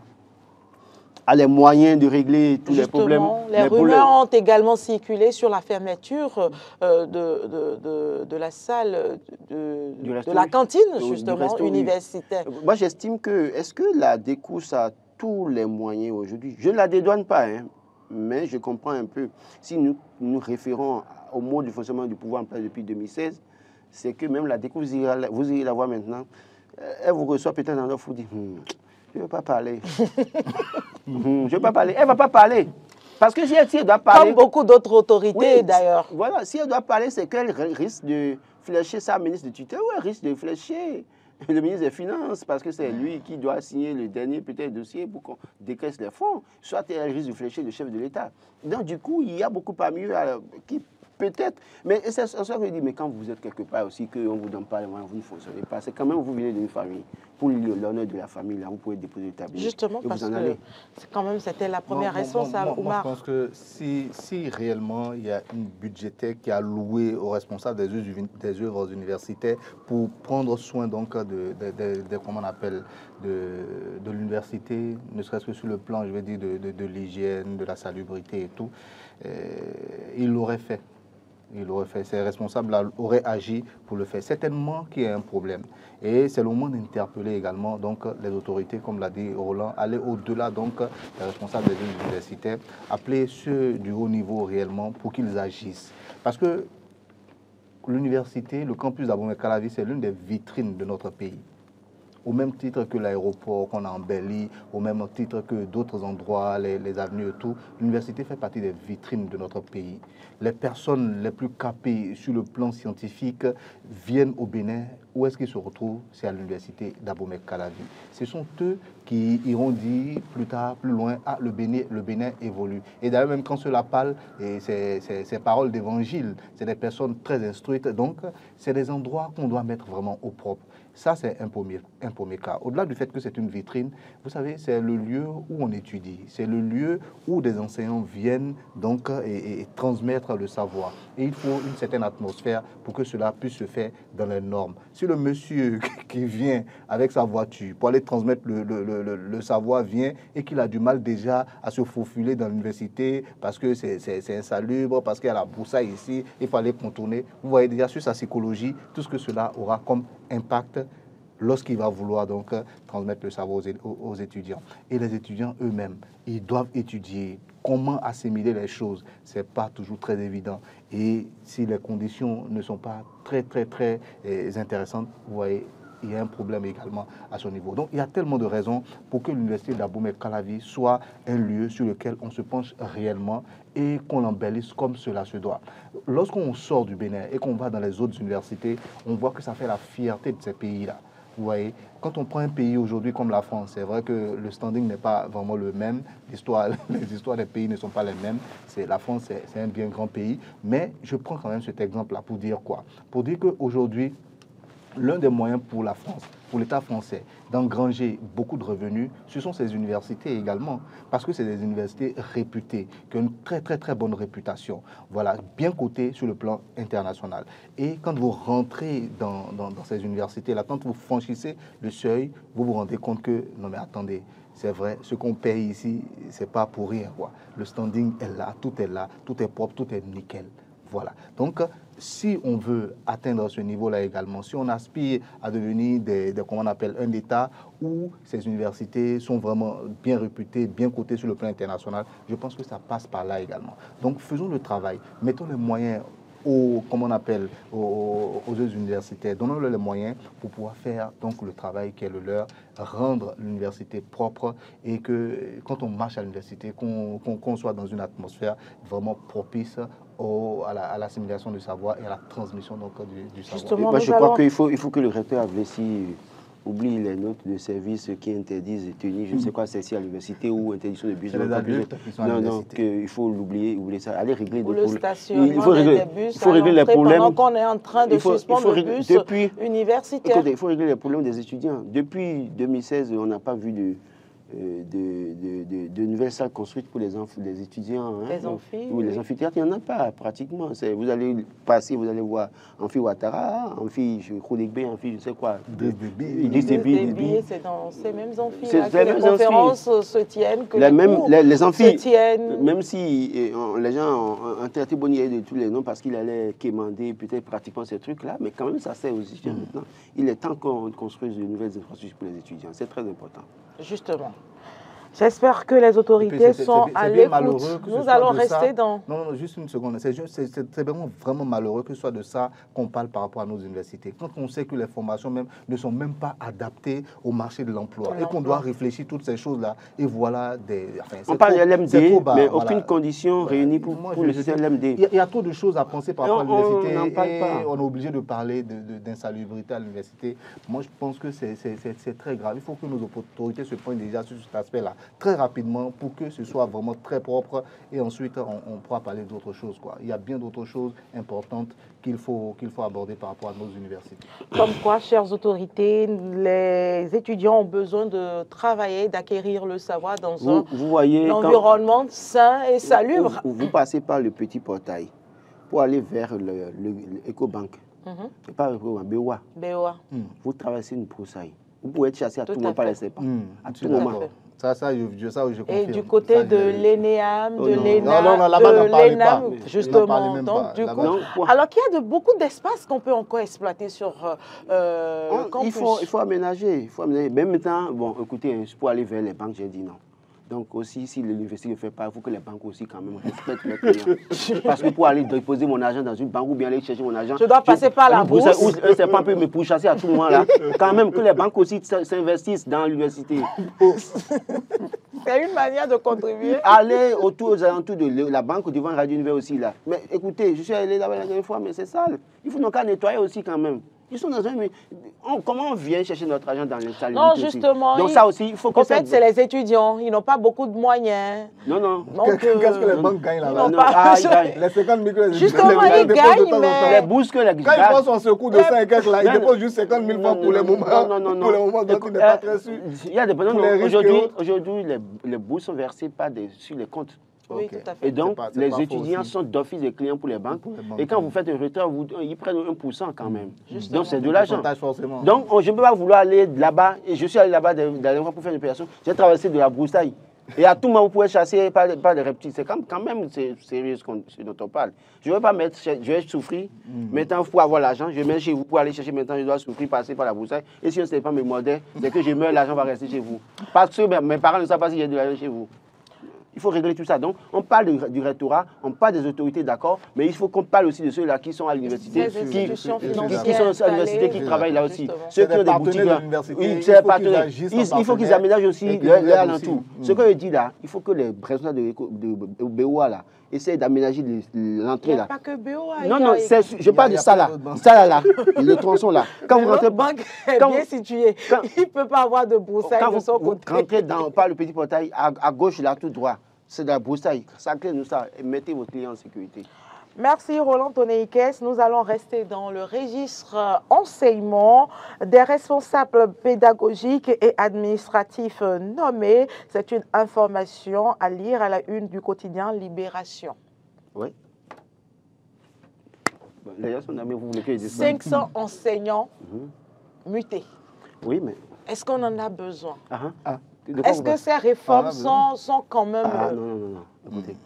a les moyens de régler tous les problèmes? Les rumeurs ont également circulé sur la fermeture de la salle de la cantine, justement, universitaire. Moi, j'estime que, est-ce que la DECOUS a tous les moyens aujourd'hui? Je ne la dédouane pas, hein, mais je comprends un peu. Si nous nous référons au mode de fonctionnement du pouvoir en place depuis 2016, c'est que même la DECOUS, vous irez la voir maintenant, elle vous reçoit peut-être dans l'offre, vous dit je ne veux pas parler. Je ne veux pas parler. Elle ne va pas parler. Parce que si elle doit parler... Comme beaucoup d'autres autorités, oui, d'ailleurs. Voilà, si elle doit parler, c'est qu'elle risque de flécher sa ministre de tutelle ou elle risque de flécher le ministre des Finances parce que c'est lui qui doit signer le dernier peut-être dossier pour qu'on décaisse les fonds. Soit elle risque de flécher le chef de l'État. Donc, du coup, il y a beaucoup parmi eux qui... Peut-être, mais c'est ça que je dis, mais quand vous êtes quelque part aussi, qu'on ne vous donne pas les moyens, vous ne fonctionnez pas. C'est quand même, vous venez d'une famille. Pour l'honneur de la famille, là, vous pouvez déposer le tablier. Justement, parce que quand même, c'était la première responsable, Oumar. Moi, je pense que si réellement il y a une budgétaire qui a alloué aux responsables des œuvres universitaires pour prendre soin donc comment on appelle, de l'université, ne serait-ce que sur le plan, je vais dire, de l'hygiène, de la salubrité et tout, il l'aurait fait. Il aurait fait, ces responsables auraient agi pour le faire. Certainement qu'il y a un problème. Et c'est le moment d'interpeller également donc, les autorités, comme l'a dit Roland, aller au-delà donc des responsables des universitaires, appeler ceux du haut niveau réellement pour qu'ils agissent. Parce que l'université, le campus d'Abomey-Calavi, c'est l'une des vitrines de notre pays. Au même titre que l'aéroport qu'on a embelli, au même titre que d'autres endroits, les avenues et tout, l'université fait partie des vitrines de notre pays. Les personnes les plus capées sur le plan scientifique viennent au Bénin. Où est-ce qu'ils se retrouvent? C'est à l'université d'Abomey-Calavi. Ce sont eux qui iront dire plus tard, plus loin, ah, le Bénin évolue. Et d'ailleurs, même quand cela parle, c'est paroles d'évangile, c'est des personnes très instruites. Donc, c'est des endroits qu'on doit mettre vraiment au propre. Ça, c'est un premier cas. Au-delà du fait que c'est une vitrine, vous savez, c'est le lieu où on étudie. C'est le lieu où des enseignants viennent donc et transmettre le savoir. Et il faut une certaine atmosphère pour que cela puisse se faire dans les normes. Si le monsieur qui vient avec sa voiture pour aller transmettre le savoir vient et qu'il a du mal déjà à se faufiler dans l'université parce que c'est insalubre, parce qu'il y a la broussaille ici, il faut aller contourner, vous voyez déjà sur sa psychologie tout ce que cela aura comme impact lorsqu'il va vouloir donc transmettre le savoir aux étudiants. Et les étudiants eux-mêmes, ils doivent étudier comment assimiler les choses. Ce n'est pas toujours très évident. Et si les conditions ne sont pas très intéressantes, vous voyez, il y a un problème également à ce niveau. Donc, il y a tellement de raisons pour que l'université d'Abomey-Calavi soit un lieu sur lequel on se penche réellement et qu'on l'embellisse comme cela se doit. Lorsqu'on sort du Bénin et qu'on va dans les autres universités, on voit que ça fait la fierté de ces pays-là. Vous voyez, quand on prend un pays aujourd'hui comme la France, c'est vrai que le standing n'est pas vraiment le même, les histoires des pays ne sont pas les mêmes. La France, c'est un bien grand pays, mais je prends quand même cet exemple-là pour dire quoi? Pour dire qu'aujourd'hui, l'un des moyens pour la France, pour l'État français, d'engranger beaucoup de revenus, ce sont ces universités également, parce que c'est des universités réputées, qui ont une très bonne réputation, voilà, bien cotées sur le plan international. Et quand vous rentrez dans ces universités-là, quand vous franchissez le seuil, vous vous rendez compte que, non mais attendez, c'est vrai, ce qu'on paye ici, c'est pas pour rien, quoi. Le standing est là, tout est propre, tout est nickel. Voilà. Donc, si on veut atteindre ce niveau-là également, si on aspire à devenir comment on appelle, un État où ces universités sont vraiment bien réputées, bien cotées sur le plan international, je pense que ça passe par là également. Donc, faisons le travail, mettons les moyens aux universitaires, donnons-leur les moyens pour pouvoir faire donc le travail qui est le leur, rendre l'université propre et que quand on marche à l'université, qu'on soit dans une atmosphère vraiment propice à l'assimilation du savoir et à la transmission donc, du savoir. Justement, moi, je crois qu'il faut que le recteur Avlessi oublie les notes de service qui interdisent de tenir, je ne sais quoi, celle-ci à l'université ou interdiction de bus. C'est les adultes qui sont à l'université. Il faut l'oublier, oublier ça. Aller régler des problèmes. Il faut régler les problèmes. Pendant qu'on est en train de suspendre le bus universitaire. Écoutez, il faut régler les problèmes des étudiants. Depuis 2016, on n'a pas vu de nouvelles salles construites pour les étudiants. Hein. Les amphis. Oui, les amphithéâtres, il n'y en a pas pratiquement. Vous allez passer, vous allez voir Amphi Ouattara, Amphi Koulikbe, Amphi je sais quoi. C'est dans ces mêmes amphis C'est que les conférences se tiennent, que les amphis, se tiennent. même si les gens ont traité Bonnier de tous les noms parce qu'il allait quémander peut-être pratiquement ces trucs-là, mais quand même ça sert aux étudiants maintenant. Il est temps qu'on construise de nouvelles infrastructures pour les étudiants. C'est très important. Justement. J'espère que les autorités sont à l'écoute. Nous allons rester dans... Non, juste une seconde. C'est vraiment malheureux que ce soit de ça qu'on parle par rapport à nos universités. Quand on sait que les formations même ne sont même pas adaptées au marché de l'emploi et qu'on doit réfléchir toutes ces choses-là. Et voilà on parle de l'MD, mais aucune condition réunie pour le système LMD. Il y a trop de choses à penser par rapport à l'université. On est obligé de parler d'insalubrité à l'université. Moi, je pense que c'est très grave. Il faut que nos autorités se pointent déjà sur cet aspect-là très rapidement pour que ce soit vraiment très propre et ensuite on pourra parler d'autres choses. Il y a bien d'autres choses importantes qu'il faut aborder par rapport à nos universités. Comme quoi, chères autorités, les étudiants ont besoin de travailler, d'acquérir le savoir dans un environnement sain et salubre. Vous passez par le petit portail pour aller vers l'Ecobank. C'est pas BOA. Vous traversez une broussaille. Vous pouvez être chassé à tout moment par les serpents. À tout moment. Ça, je confirme. Et du côté de l'ENEAM, de l'ENAM, justement. Donc, du coup, alors qu'il y a beaucoup d'espace qu'on peut encore exploiter sur le campus. Il faut aménager. Même maintenant, bon, écoutez, pour aller vers les banques, j'ai dit non. Donc aussi, si l'université ne fait pas, il faut que les banques aussi quand même respectent leurs clients. Parce que pour aller déposer mon argent dans une banque ou bien aller chercher mon argent... Je dois passer par la bourse. C'est pas un peu me pourchasser à tout moment là. Quand même que les banques aussi s'investissent dans l'université. C'est une manière de contribuer. Aller aux alentours de la banque devant Radio Univers aussi là. Mais écoutez, je suis allé là-bas la dernière fois, mais c'est sale. Il faut donc qu'à nettoyer aussi quand même. Ils sont dans un... Comment on vient chercher notre argent dans les salles? Non, justement. Donc ça aussi, il faut que... En fait, c'est les étudiants. Ils n'ont pas beaucoup de moyens. Non. Qu'est-ce que les banques gagnent là-bas? Ils gagnent. Les 50 000 que justement, ils gagnent, mais... Les bourses que les... Quand ils font son secours de 5 et quelques là, ils déposent juste 50 000 francs pour les moments. Non. Pour les moments dont il n'est pas très sûr. Il y a des... Aujourd'hui, les bourses sont versées sur les comptes. Oui, tout à fait. Et donc, les étudiants sont d'office des clients pour les banques. Et quand vous faites un retard, ils prennent 1% quand même. Donc, c'est de l'argent. Donc, je ne peux pas vouloir aller là-bas. Et je suis allé là-bas pour faire une opération. J'ai traversé de la broussaille. Et à tout moment, vous pouvez chasser par des reptiles. C'est quand même sérieux ce dont on parle. Je ne vais pas mettre, je vais souffrir. Maintenant, pour avoir l'argent, je mets chez vous pour aller chercher. Maintenant, je dois souffrir, passer par la broussaille. Et si on ne sait pas me modèles, dès que je meurs, l'argent va rester chez vous. Parce que mes parents ne savent pas si j'ai de l'argent chez vous. Il faut régler tout ça. Donc, on parle du rectorat, on parle des autorités, d'accord, mais il faut qu'on parle aussi de ceux-là qui sont à l'université, qui sont à l'université, qui travaillent là aussi. Ceux qui ont des boutiques là. Oui, c'est partenaires. Il faut qu'ils aménagent aussi leur alentour. Ce que je dis là, il faut que les responsables de BOA là essayent d'aménager l'entrée là. Il n'y a pas que BOA. Non, je parle de ça là. Ça là, le tronçon là. Quand vous rentrez, banque est bien située. Il ne peut pas avoir de broussailles de son côté. Quand vous rentrez par le petit portail, à gauche là, tout droit. C'est de la broussaille. Sacrez-nous ça et mettez vos clients en sécurité. Merci Roland Toneikes. Nous allons rester dans le registre enseignement des responsables pédagogiques et administratifs nommés. C'est une information à lire à la une du quotidien Libération. Oui. D'ailleurs, son ami, vous voulez que je dise 500 enseignants mutés. Oui, mais... Est-ce qu'on en a besoin? Est-ce que ces réformes sont quand même... Non. Écoutez,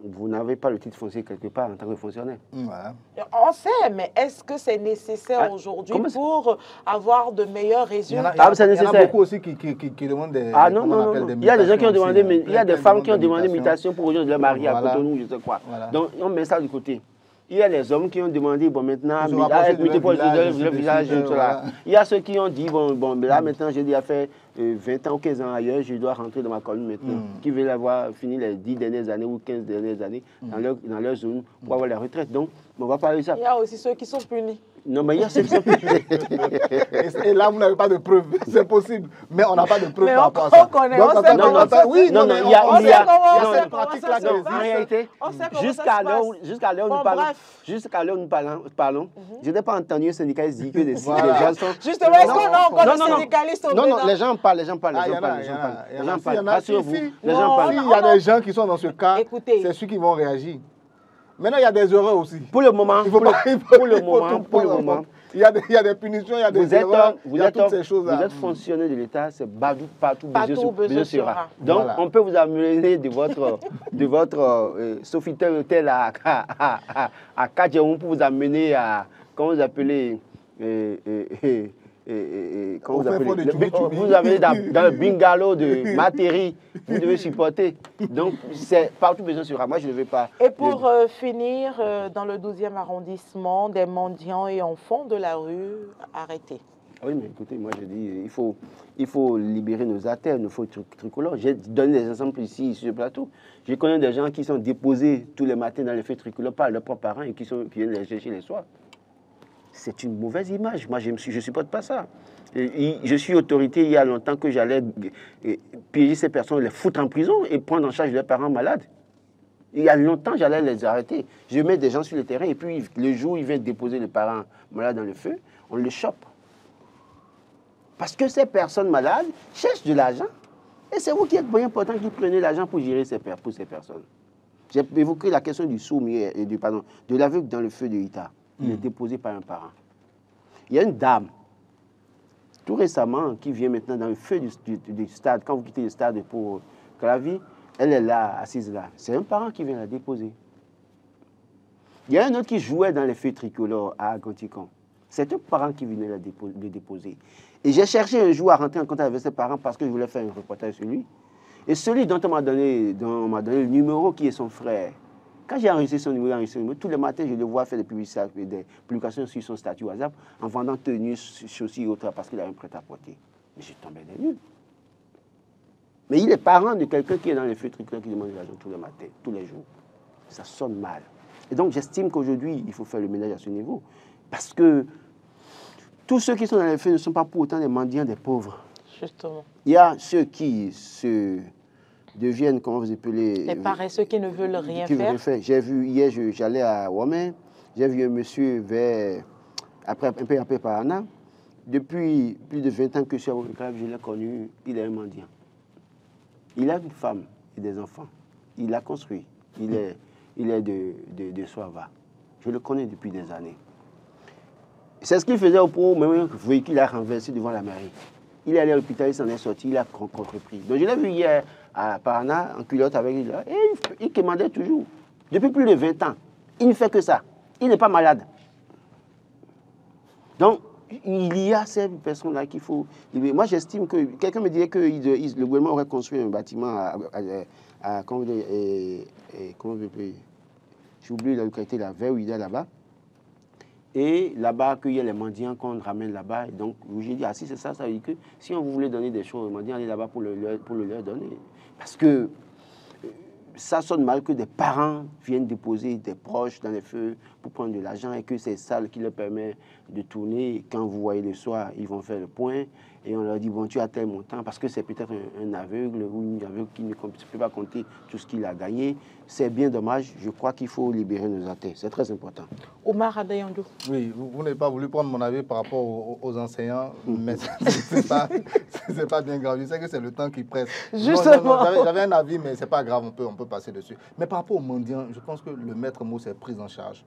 vous n'avez pas le titre foncier quelque part en tant que fonctionnaire. Voilà. On sait, mais est-ce que c'est nécessaire aujourd'hui pour avoir de meilleurs résultats? Il y en a beaucoup aussi qui demandent des... non. Il y a des gens qui ont demandé, il y a des femmes qui ont demandé mutation pour rejoindre leur mari à Cotonou, je sais quoi. Donc, on met ça du côté. Il y a les hommes qui ont demandé, bon, maintenant, être muté pour le village, il y a ceux qui ont dit, bon, là, maintenant, j'ai déjà fait 20 ans ou 15 ans ailleurs, je dois rentrer dans ma commune maintenant, qui veulent avoir fini les 10 dernières années ou 15 dernières années dans leur zone pour avoir la retraite. Donc, on va parler de ça. Il y a aussi ceux qui sont punis. Non, mais il y a ceux qui sont punis. Et là, vous n'avez pas de preuves. C'est possible, mais on n'a pas de preuves par rapport à ça. On connaît, on sait comment ça. Oui, non, il y a cette pratique-là. En réalité, jusqu'à l'heure où nous parlons, je n'ai pas entendu un syndicaliste dire que les gens sont... Justement, est-ce qu'on a encore des syndicalistes? Non, les gens parlent, les gens parlent. Il y a des gens qui sont dans ce cas, c'est ceux qui vont réagir. Maintenant, il y a des erreurs aussi. Pour le moment, il y a des punitions, il y a des erreurs, il y a toutes ces choses-là. Vous êtes fonctionnaire de l'État, c'est Badou partout, besoin sera. Donc, on peut vous amener de votre Sofitel Hôtel à Kadjaoum pour vous amener à, comment vous appelez, vous avez dans le bungalow de Matéri, vous devez supporter. Donc, c'est partout besoin sera. Moi, je ne vais pas. Et pour finir, dans le 12e arrondissement, des mendiants et enfants de la rue arrêtés. Oui, mais écoutez, moi, je dis, il faut libérer nos artères, nos faux tricolores. J'ai donné des exemples ici, sur le plateau. Je connais des gens qui sont déposés tous les matins dans les feux tricolores par leurs propres parents et qui viennent les chercher les soirs. C'est une mauvaise image. Moi, je ne supporte pas ça. Je suis autorité il y a longtemps que j'allais piéger ces personnes, les foutre en prison et prendre en charge leurs parents malades. Il y a longtemps, j'allais les arrêter. Je mets des gens sur le terrain et puis le jour où ils viennent déposer les parents malades dans le feu, on les chope. Parce que ces personnes malades cherchent de l'argent. Et c'est vous qui êtes bien important qui prenez l'argent pour gérer pour ces personnes. J'ai évoqué la question du sourd de l'aveugle dans le feu de Ita. Il est déposé par un parent. Il y a une dame, tout récemment, qui vient maintenant dans le feu du stade. Quand vous quittez le stade pour Calavi, elle est là, assise là. C'est un parent qui vient la déposer. Il y a un autre qui jouait dans les feux tricolores à Ganticon. C'est un parent qui venait le déposer. Et j'ai cherché un jour à rentrer en contact avec ses parents parce que je voulais faire un reportage sur lui. Et celui dont on m'a donné le numéro, qui est son frère, quand j'ai enregistré son numéro, tous les matins, je le vois faire des publications sur son statut WhatsApp en vendant tenues, chaussures et autres parce qu'il a un prêt-à-porter. Mais je tombais des nues. Mais il est parent de quelqu'un qui est dans les feux tricolores qui demande de l'argent tous les matins, tous les jours. Ça sonne mal. Et donc, j'estime qu'aujourd'hui, il faut faire le ménage à ce niveau. Parce que tous ceux qui sont dans les feux ne sont pas pour autant des mendiants, des pauvres. Justement. Il y a ceux qui se deviennent, comment vous appelez... Les paresseux qui ne veulent rien faire. J'ai vu, hier, j'allais à Ouamé, j'ai vu un monsieur un peu après Parana. Depuis plus de 20 ans que je suis à Ouamé, je l'ai connu, il est un mendiant. Il a une femme et des enfants. Il l'a construit. Il est de Soava. Je le connais depuis des années. C'est ce qu'il faisait au pro, même un véhicule a renversé devant la mairie. Il est allé à l'hôpital, il s'en est sorti, il a contrepris. Donc je l'ai vu hier à Parana, en culotte avec lui, et il commandait toujours. Depuis plus de 20 ans, il ne fait que ça. Il n'est pas malade. Donc, il y a ces personnes-là qu'il faut... Moi, j'estime que... Quelqu'un me disait que le gouvernement aurait construit un bâtiment comment vous dites, j'ai oublié la localité, la vers où il est là-bas. Et là-bas, qu'il y a les mendiants qu'on ramène là-bas. Donc, j'ai dit, ah si c'est ça, ça veut dire que si on voulait donner des choses aux mendiants, allez là-bas pour le leur donner. Parce que ça sonne mal que des parents viennent déposer des proches dans les feux pour prendre de l'argent et que c'est ça qui leur permet de tourner. Et quand vous voyez le soir, ils vont faire le point et on leur dit, bon, tu as tel montant parce que c'est peut-être un aveugle ou une aveugle qui ne peut pas compter tout ce qu'il a gagné. C'est bien dommage. Je crois qu'il faut libérer nos athées. C'est très important. Omar Adayandou. Oui, vous n'avez pas voulu prendre mon avis par rapport aux enseignants, mais c'est pas bien grave. Je sais que c'est le temps qui presse. Justement. J'avais un avis, mais c'est pas grave, on peut passer dessus. Mais par rapport aux mendiants, je pense que le maître mot, c'est prise en charge.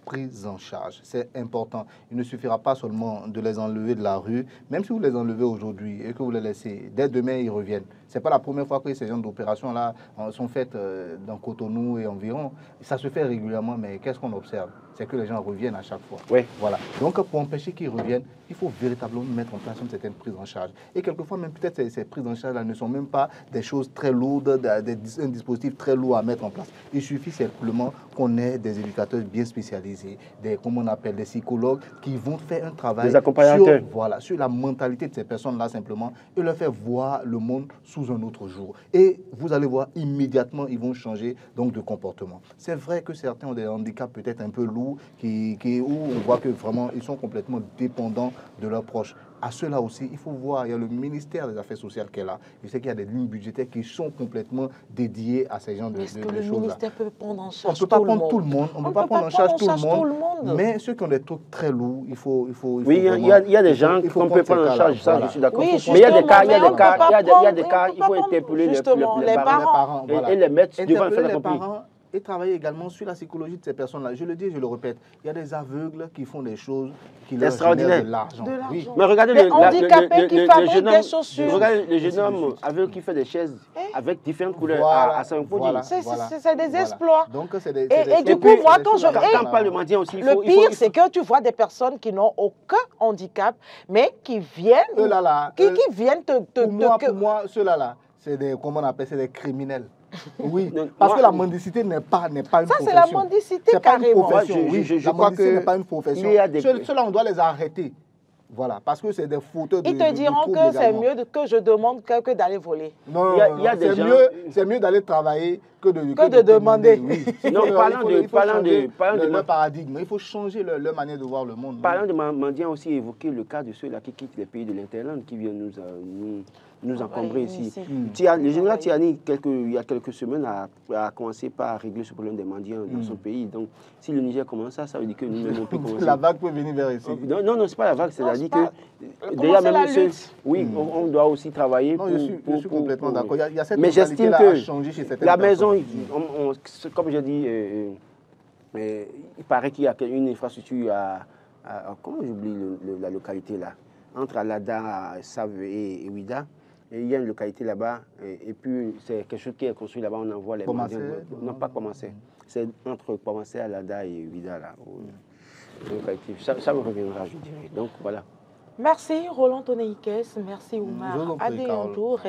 Prise en charge, c'est important. Il ne suffira pas seulement de les enlever de la rue, même si vous les enlevez aujourd'hui et que vous les laissez, dès demain, ils reviennent. Ce n'est pas la première fois que ces genres d'opérations-là sont faites dans Cotonou et environ. Ça se fait régulièrement, mais qu'est-ce qu'on observe? C'est que les gens reviennent à chaque fois. Oui. Voilà. Donc, pour empêcher qu'ils reviennent, il faut véritablement mettre en place une certaine prise en charge. Et quelquefois, même peut-être ces prises en charge-là ne sont même pas des choses très lourdes, un dispositif très lourd à mettre en place. Il suffit simplement qu'on ait des éducateurs bien spécialisés, comment on appelle, des psychologues qui vont faire un travail des accompagnateurs. sur la mentalité de ces personnes-là simplement et leur faire voir le monde sous un autre jour. Et vous allez voir, immédiatement, ils vont changer donc de comportement. C'est vrai que certains ont des handicaps peut-être un peu lourds, où on voit que vraiment, ils sont complètement dépendants de leurs proches. à ceux-là aussi, il faut voir, il y a le ministère des Affaires sociales qui est là. Je sais qu'il y a des lignes budgétaires qui sont complètement dédiées à ces gens de choses-là. Est-ce que le ministère peut prendre en charge on ne peut pas prendre tout le monde. On ne peut pas prendre en charge tout le monde. Mais ceux qui ont des trucs très lourds, il faut oui, il y a des gens qu'on peut prendre en charge, ça, je suis d'accord. Oui, mais il y a des cas, il y a des cas, il faut interpeller les parents et les mettre devant le fait accompli. Et travailler également sur la psychologie de ces personnes-là. Je le dis, je le répète, il y a des aveugles qui font des choses qui leur génèrent de l'argent. Oui. Mais regardez les handicapés qui fabriquent des chaussures. Regardez le jeune homme aveugle qui fait des chaises avec différentes couleurs à 5 produits. C'est des exploits. Donc, et du coup, moi, quand je... Quand parle de mendiant aussi, le pire, c'est que tu vois des personnes qui n'ont aucun handicap, mais qui viennent... Qui viennent Pour moi, ceux-là, c'est des, comment on appelle, c'est des criminels. Oui, parce que la mendicité n'est pas une profession. Ça, c'est la mendicité carrément. Je crois que ce n'est pas une profession. Ceux-là, on doit les arrêter. Voilà, parce que c'est des fauteurs de... Ils te diront que c'est mieux que je demande que d'aller voler. Non, c'est mieux d'aller travailler que de demander. Oui. Non, parlant de leur paradigme, il faut changer leur manière de voir le monde. Parlant de mendiants, aussi évoquer le cas de ceux-là qui quittent les pays de l'Interland, qui viennent nous encombrer ici. Le général Tiani, il y a quelques semaines, a commencé par régler ce problème des mendiants dans son pays. Donc, si le Niger commence ça veut dire que nous n'avons plus commencé. La vague peut venir vers ici. Non, ce n'est pas la vague, c'est-à-dire que déjà même oui, on doit aussi travailler pour... Non, je suis complètement d'accord. Il y a cette mais j'estime mentalité-là à changer chez certaines la maison, personnes. comme je dis, il paraît qu'il y a une infrastructure comment j'oublie la localité là, entre Alada, Save et Ouida. Et il y a une localité là-bas, et puis c'est quelque chose qui est construit là-bas, on envoie les mendiants. Non, pas commencer. C'est entre commencer Alada et Ouida là. Ça me reviendra, je dirais. Donc voilà. Merci Roland Toneikes, merci Oumar Adéantour.